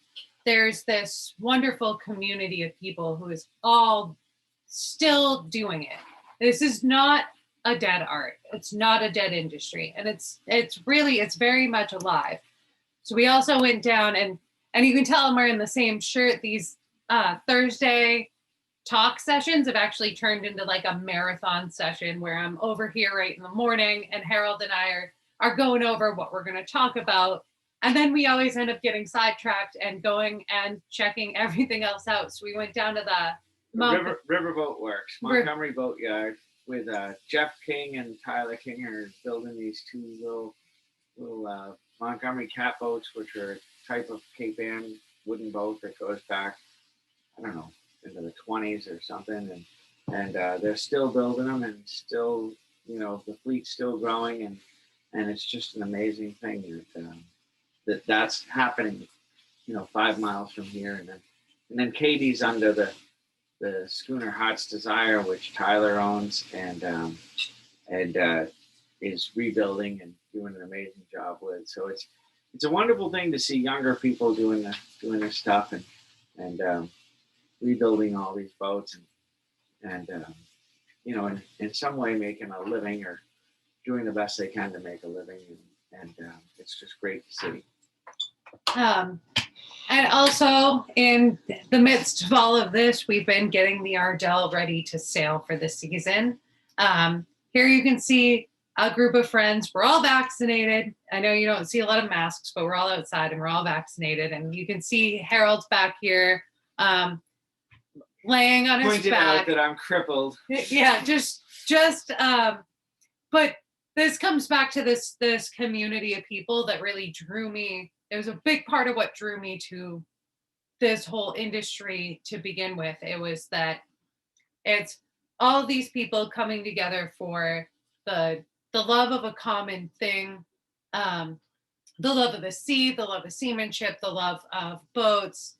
Speaker 1: there's this wonderful community of people who is all still doing it. This is not a dead art. It's not a dead industry, and it's very much alive. So we also went down, and you can tell I'm wearing the same shirt. These Thursday talk sessions have actually turned into like a marathon session where I'm over here right in the morning, and Harold and I are going over what we're going to talk about. And then we always end up getting sidetracked and going and checking everything else out. So we went down to the
Speaker 2: Riverboat Works, Montgomery Boatyard, with Jeff King and Tyler King are building these 2 little Montgomery cat boats, which are a type of Cape Ann wooden boat that goes back, I don't know, into the 20s or something, and they're still building them, and still, the fleet's still growing, and it's just an amazing thing that's happening, 5 miles from here, and then Katie's under the schooner Heart's Desire, which Tyler owns, and is rebuilding and doing an amazing job with. So it's a wonderful thing to see younger people doing this stuff and rebuilding all these boats and in some way making a living or doing the best they can to make a living, and it's just great to see.
Speaker 1: And also in the midst of all of this, we've been getting the Ardell ready to sail for the season. Here you can see a group of friends. We're all vaccinated. I know you don't see a lot of masks, but we're all outside and we're all vaccinated. And you can see Harold's back here, laying on his
Speaker 2: Pointed out
Speaker 1: back.
Speaker 2: that I'm crippled.
Speaker 1: Yeah, but this comes back to this community of people that really drew me. It was a big part of what drew me to this whole industry to begin with. It was that it's all these people coming together for the love of a common thing, the love of the sea, the love of seamanship, the love of boats,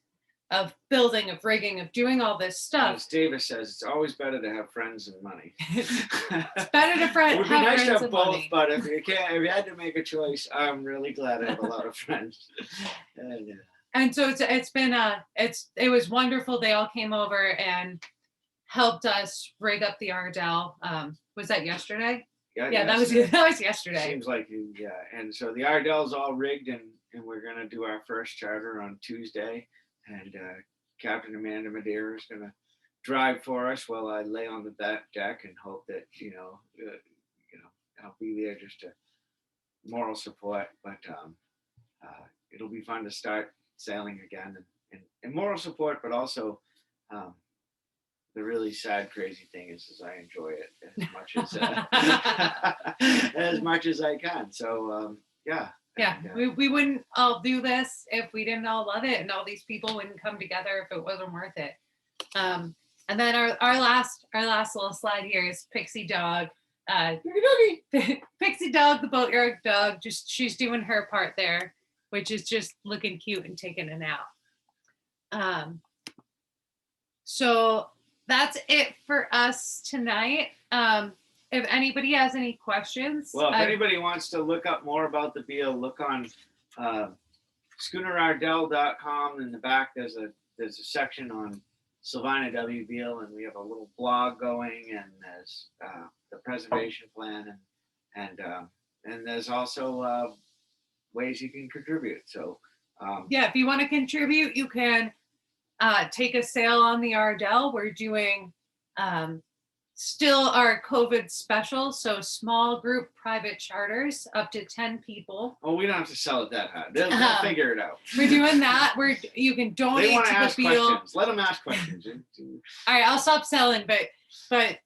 Speaker 1: of building, of rigging, of doing all this stuff.
Speaker 2: As Davis says, it's always better to have friends and money.
Speaker 1: It's better to
Speaker 2: It would be
Speaker 1: have
Speaker 2: nice to
Speaker 1: friends
Speaker 2: have
Speaker 1: and
Speaker 2: both,
Speaker 1: money.
Speaker 2: but if you had to make a choice, I'm really glad I have a lot of friends.
Speaker 1: And so it was wonderful. They all came over and helped us rig up the Ardell. Was that yesterday? Yeah, that was yesterday.
Speaker 2: Seems like yeah. And so the Ardell's all rigged, and we're gonna do our first charter on Tuesday. And Captain Amanda Madeira is gonna drive for us while I lay on the deck and hope that I'll be there just to moral support. But it'll be fun to start sailing again and moral support, but also the really sad, crazy thing is I enjoy it as much as as much as I can. So yeah.
Speaker 1: Yeah, we wouldn't all do this if we didn't all love it, and all these people wouldn't come together if it wasn't worth it. And then our last little slide here is Pixie Dog. Pixie Dog, the boatyard dog, she's doing her part there, which is just looking cute and taking a nap. So that's it for us tonight. If anybody has any questions.
Speaker 2: Well, if anybody wants to look up more about the Beal, look on schoonerardell.com. In the back, there's a section on Sylvina W. Beal, and we have a little blog going, and there's the preservation plan, and there's also ways you can contribute. So
Speaker 1: yeah, if you want to contribute, you can take a sail on the Ardell. We're doing still our COVID special, so small group private charters up to 10 people.
Speaker 2: Oh, we don't have to sell it that high. They'll figure it out.
Speaker 1: We're doing that. You can donate
Speaker 2: they want
Speaker 1: to
Speaker 2: to ask
Speaker 1: the Beal.
Speaker 2: questions. Let them ask questions.
Speaker 1: All right, I'll stop selling, but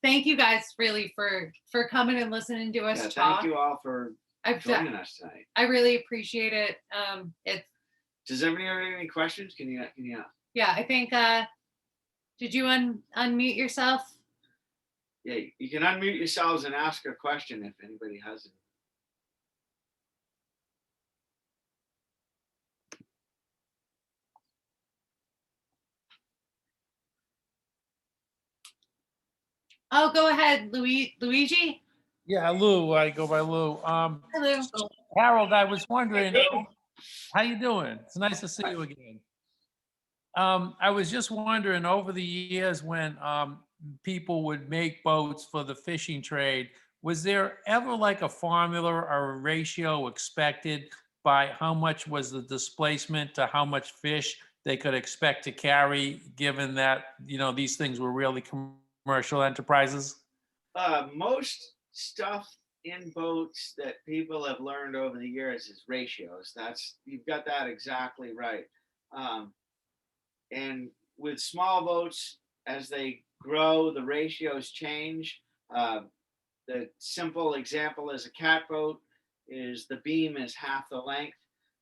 Speaker 1: thank you guys really for coming and listening to us talk.
Speaker 2: Thank you all for joining us tonight.
Speaker 1: I really appreciate it.
Speaker 2: Does anybody have any questions? Can you?
Speaker 1: Yeah, I think. Did you unmute yourself?
Speaker 2: Yeah, you can unmute yourselves and ask a question if anybody has it.
Speaker 1: Oh, go ahead, Luigi.
Speaker 5: Yeah, Lou. I go by Lou.
Speaker 1: Hello.
Speaker 5: So, Harold, I was wondering, how you doing? It's nice to see you again. I was just wondering, over the years when people would make boats for the fishing trade, was there ever like a formula or a ratio expected by how much was the displacement to how much fish they could expect to carry, given that, these things were really commercial enterprises?
Speaker 2: Most stuff in boats that people have learned over the years is ratios. You've got that exactly right. And with small boats, as they grow, the ratios change. The simple example is a catboat is the beam is half the length.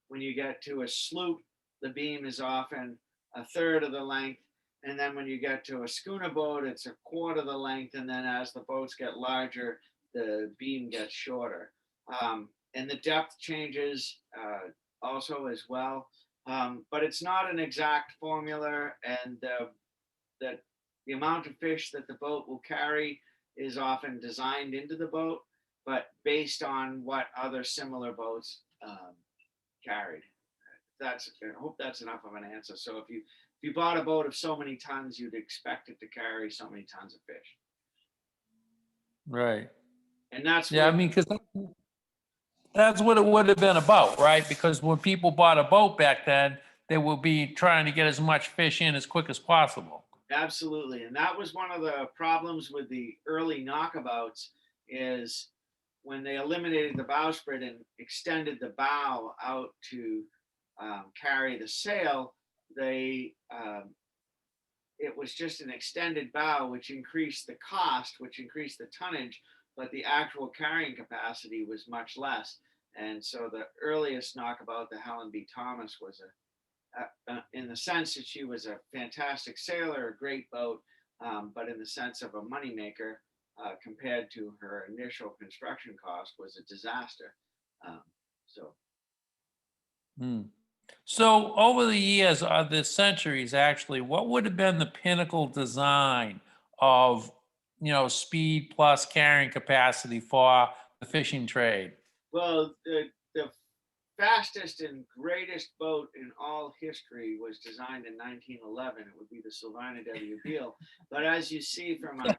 Speaker 2: When you get to a sloop, the beam is often a third of the length. And then when you get to a schooner boat, it's a quarter the length. And then as the boats get larger, the beam gets shorter. And the depth changes also as well. But it's not an exact formula, and the amount of fish that the boat will carry is often designed into the boat, but based on what other similar boats carried. I hope that's enough of an answer. So if you bought a boat of so many tons, you'd expect it to carry so many tons of fish.
Speaker 5: Right.
Speaker 2: And that's
Speaker 5: because that's what it would have been about, right? Because when people bought a boat back then, they would be trying to get as much fish in as quick as possible.
Speaker 2: Absolutely. And that was one of the problems with the early knockabouts is when they eliminated the bowsprit and extended the bow out to carry the sail, it was just an extended bow, which increased the cost, which increased the tonnage, but the actual carrying capacity was much less. And so the earliest knockabout, the Helen B. Thomas, was in the sense that she was a fantastic sailor, a great boat, but in the sense of a moneymaker, compared to her initial construction cost, was a disaster. So.
Speaker 5: So over the years, the centuries, actually, what would have been the pinnacle design of, speed plus carrying capacity for the fishing trade?
Speaker 2: Well, the fastest and greatest boat in all history was designed in 1911. It would be the Sylvina W. Beal. But as you see from the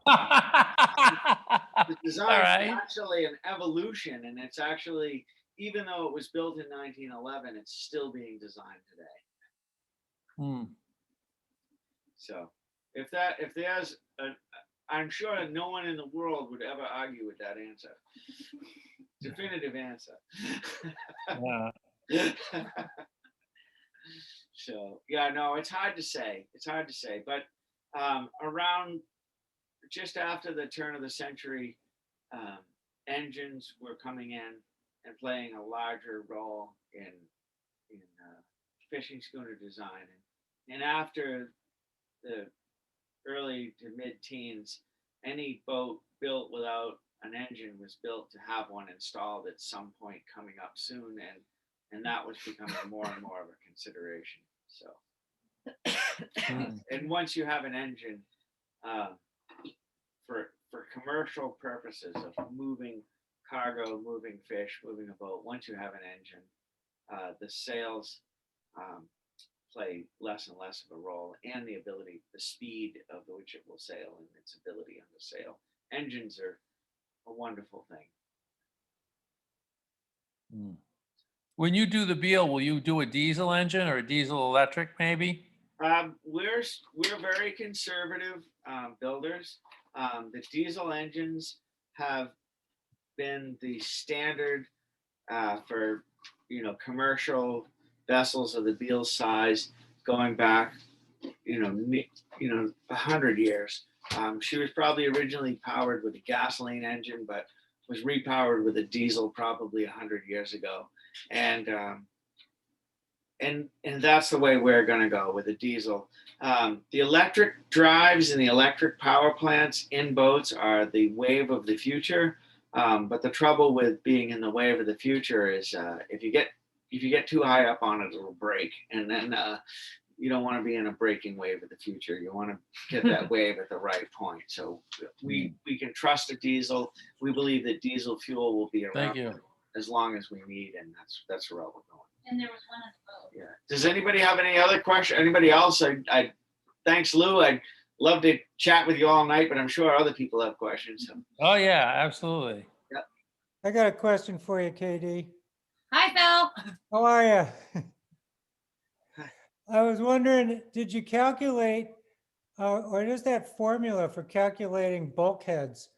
Speaker 2: design is actually an evolution, and it's actually, even though it was built in 1911, it's still being designed today. So I'm sure no one in the world would ever argue with that answer. Definitive answer. So yeah, no, it's hard to say. But around just after the turn of the century, engines were coming in and playing a larger role in fishing schooner design, and after the early to mid-teens, any boat built without an engine was built to have one installed at some point coming up soon, and that was becoming more and more of a consideration. So, and once you have an engine, for commercial purposes of moving cargo, moving fish, moving a boat, once you have an engine, the sails play less and less of a role, and the speed of which it will sail and its ability on the sail. Engines are a wonderful thing.
Speaker 5: When you do the Beal, will you do a diesel engine or a diesel electric maybe?
Speaker 2: We're very conservative builders. The diesel engines have been the standard for commercial vessels of the Beal size going back 100 years. She was probably originally powered with a gasoline engine, but was repowered with a diesel probably 100 years ago, and that's the way we're going to go with a diesel. The electric drives and the electric power plants in boats are the wave of the future. But the trouble with being in the wave of the future is if you get too high up on it, it'll break, and then you don't want to be in a breaking wave of the future. You want to get that wave at the right point. So we can trust a diesel. We believe that diesel fuel will be around as long as we need, and that's where we're going.
Speaker 6: And there was one on the boat.
Speaker 2: Yeah. Does anybody have any other question? Anybody else? I thanks, Lou. I'd love to chat with you all night, but I'm sure other people have questions. So.
Speaker 5: Oh yeah, absolutely.
Speaker 2: Yep.
Speaker 7: I got a question for you, KD.
Speaker 1: Hi, Phil.
Speaker 7: How are you? I was wondering, did you calculate, or does that formula for calculating bulkheads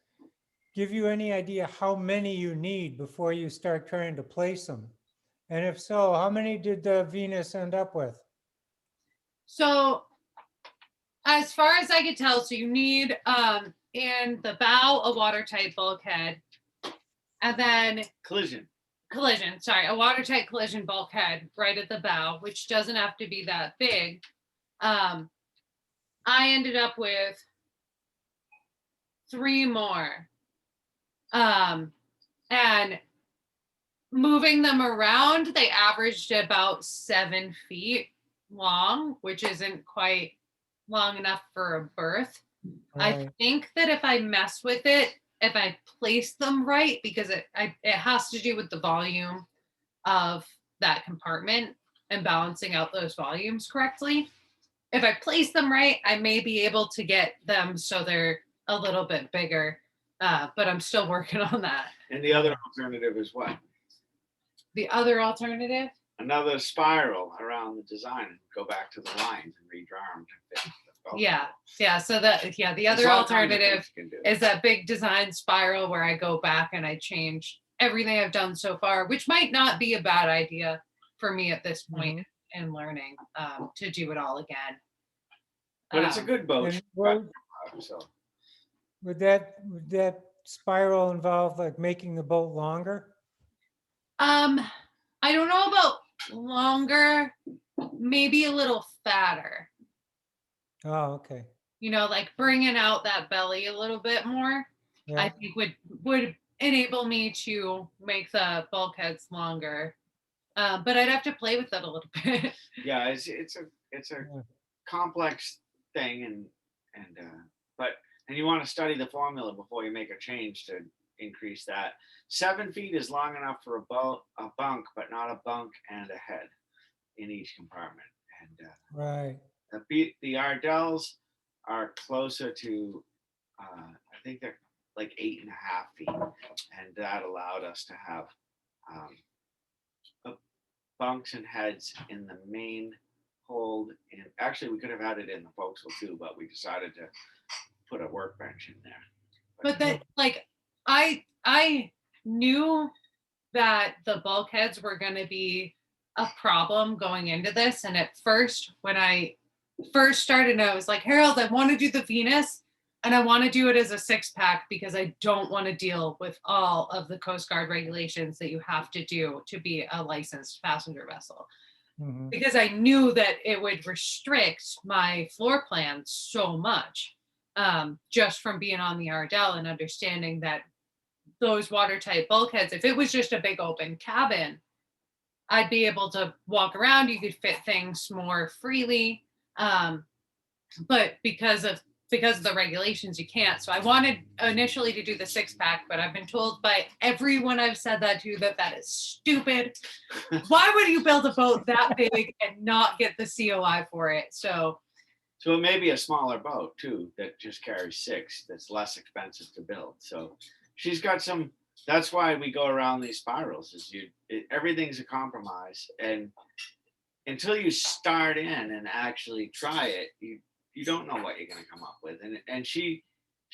Speaker 7: give you any idea how many you need before you start trying to place them? And if so, how many did the Venus end up with?
Speaker 1: So as far as I could tell, so you need in the bow a watertight bulkhead, and then a watertight collision bulkhead right at the bow, which doesn't have to be that big. I ended up with 3 more. And moving them around, they averaged about 7 feet long, which isn't quite long enough for a berth.
Speaker 7: Right.
Speaker 1: I think that if I mess with it, if I place them right, because it has to do with the volume of that compartment and balancing out those volumes correctly. If I place them right, I may be able to get them so they're a little bit bigger, but I'm still working on that.
Speaker 2: And the other alternative is what?
Speaker 1: The other alternative?
Speaker 2: Another spiral around the design and go back to the lines and redraw them to fit.
Speaker 1: Yeah, yeah. So the
Speaker 2: There's
Speaker 1: other
Speaker 2: all kinds of things
Speaker 1: alternative
Speaker 2: you can do.
Speaker 1: is that big design spiral where I go back and I change everything I've done so far, which might not be a bad idea for me at this point in learning to do it all again.
Speaker 2: But it's a good boat.
Speaker 7: And
Speaker 2: So
Speaker 7: would that spiral involve like making the boat longer?
Speaker 1: I don't know about longer, maybe a little fatter.
Speaker 7: Oh, okay.
Speaker 1: You know, like bringing out that belly a little bit more.
Speaker 7: Yeah.
Speaker 1: I think would enable me to make the bulkheads longer. But I'd have to play with it a little bit.
Speaker 2: yeah, it's a
Speaker 7: Yeah.
Speaker 2: complex thing, and you want to study the formula before you make a change to increase that. 7 feet is long enough for a bunk, but not a bunk and a head in each compartment. And
Speaker 7: Right.
Speaker 2: the Ardells are closer to, I think they're like 8.5 feet, and that allowed us to have bunks and heads in the main hold. And actually, we could have had it in the forecastle too, but we decided to put a workbench in there.
Speaker 1: But that, like, I knew that the bulkheads were going to be a problem going into this. And at first, when I first started, I was like, Harold, I want to do the Venus, and I want to do it as a 6-pack because I don't want to deal with all of the Coast Guard regulations that you have to do to be a licensed passenger vessel.
Speaker 7: Mhm.
Speaker 1: Because I knew that it would restrict my floor plan so much, just from being on the Ardell and understanding that those watertight bulkheads, if it was just a big open cabin, I'd be able to walk around. You could fit things more freely. But because of the regulations, you can't. So I wanted initially to do the 6-pack, but I've been told by everyone I've said that to that is stupid. Why would you build a boat that big and not get the COI for it? So
Speaker 2: it may be a smaller boat too that just carries 6. That's less expensive to build. So she's got some. That's why we go around these spirals. Everything's a compromise, and until you start in and actually try it, you don't know what you're going to come up with. And she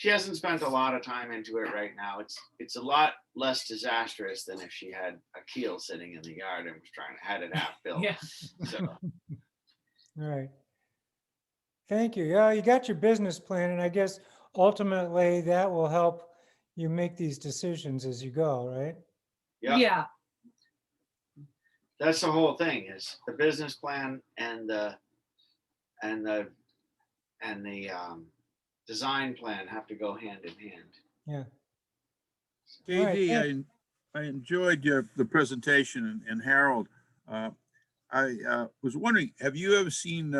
Speaker 2: hasn't spent a lot of time into it right now. It's a lot less disastrous than if she had a keel sitting in the yard and was trying to had it half built.
Speaker 1: yeah.
Speaker 2: So
Speaker 7: All right. Thank you. Yeah, you got your business plan, and I guess ultimately that will help you make these decisions as you go, right?
Speaker 1: Yeah.
Speaker 2: That's the whole thing, is the business plan and the design plan have to go hand in hand.
Speaker 7: Yeah. All right,
Speaker 6: JD, I enjoyed the presentation, and Harold, I was wondering, have you ever seen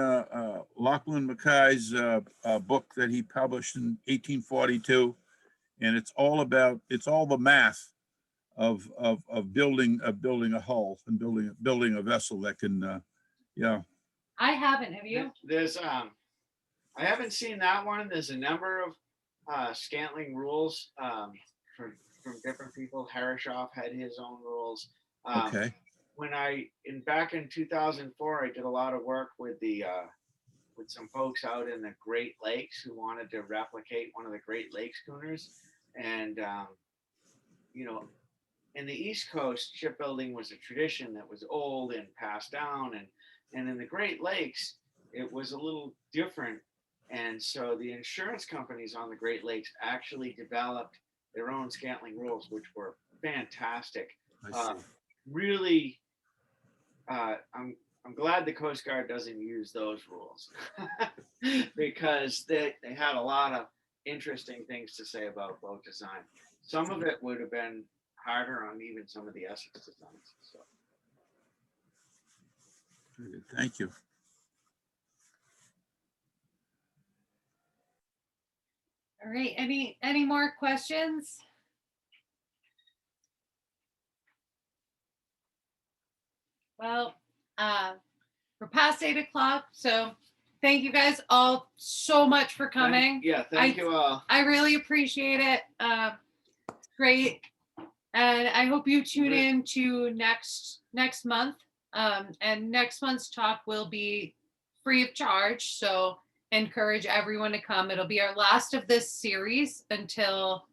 Speaker 6: Lachlan Mackay's book that he published in 1842? And it's all the math of building a hull and building a vessel that can, yeah.
Speaker 1: I haven't. Have you?
Speaker 2: There's I haven't seen that one. There's a number of Scantling rules from different people. Harrishoff had his own rules.
Speaker 6: Okay.
Speaker 2: When back in 2004, I did a lot of work with with some folks out in the Great Lakes who wanted to replicate one of the Great Lakes schooners. And in the East Coast, shipbuilding was a tradition that was old and passed down, and in the Great Lakes, it was a little different. And so the insurance companies on the Great Lakes actually developed their own Scantling rules, which were fantastic.
Speaker 6: I see.
Speaker 2: Really, I'm glad the Coast Guard doesn't use those rules because they had a lot of interesting things to say about boat design. Some of it would have been harder on even some of the Essex designs. So.
Speaker 6: Very good. Thank you.
Speaker 1: All right. Any more questions? Well, we're past 8 o'clock, so thank you guys all so much for coming.
Speaker 2: Thank you all.
Speaker 1: I really appreciate it. Great. And I hope you tune in to next month. And next month's talk will be free of charge. So encourage everyone to come. It'll be our last of this series until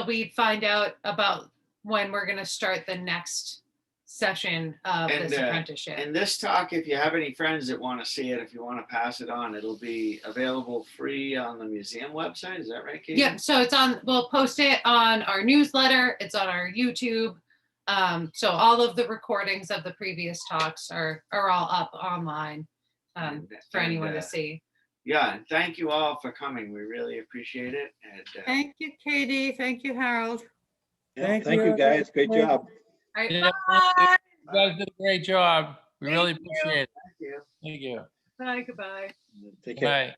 Speaker 1: we find out about when we're going to start the next session of
Speaker 2: And,
Speaker 1: this apprenticeship.
Speaker 2: And this talk, if you have any friends that want to see it, if you want to pass it on, it'll be available free on the museum website. Is that right, Katie?
Speaker 1: Yep. So it's on, we'll post it on our newsletter. It's on our YouTube. So all of the recordings of the previous talks are all up online for anyone to see.
Speaker 2: Yeah, and thank you all for coming. We really appreciate it. And
Speaker 1: Thank you, Katie. Thank you, Harold.
Speaker 7: Thank
Speaker 8: Thank
Speaker 7: you.
Speaker 8: you, guys. Great job.
Speaker 1: All right,
Speaker 5: Yeah,
Speaker 1: bye.
Speaker 5: You guys did a great job. We really
Speaker 1: Thank you.
Speaker 5: appreciate it.
Speaker 2: thank you.
Speaker 5: Thank you.
Speaker 1: Bye, goodbye.
Speaker 8: Take care.
Speaker 5: Bye.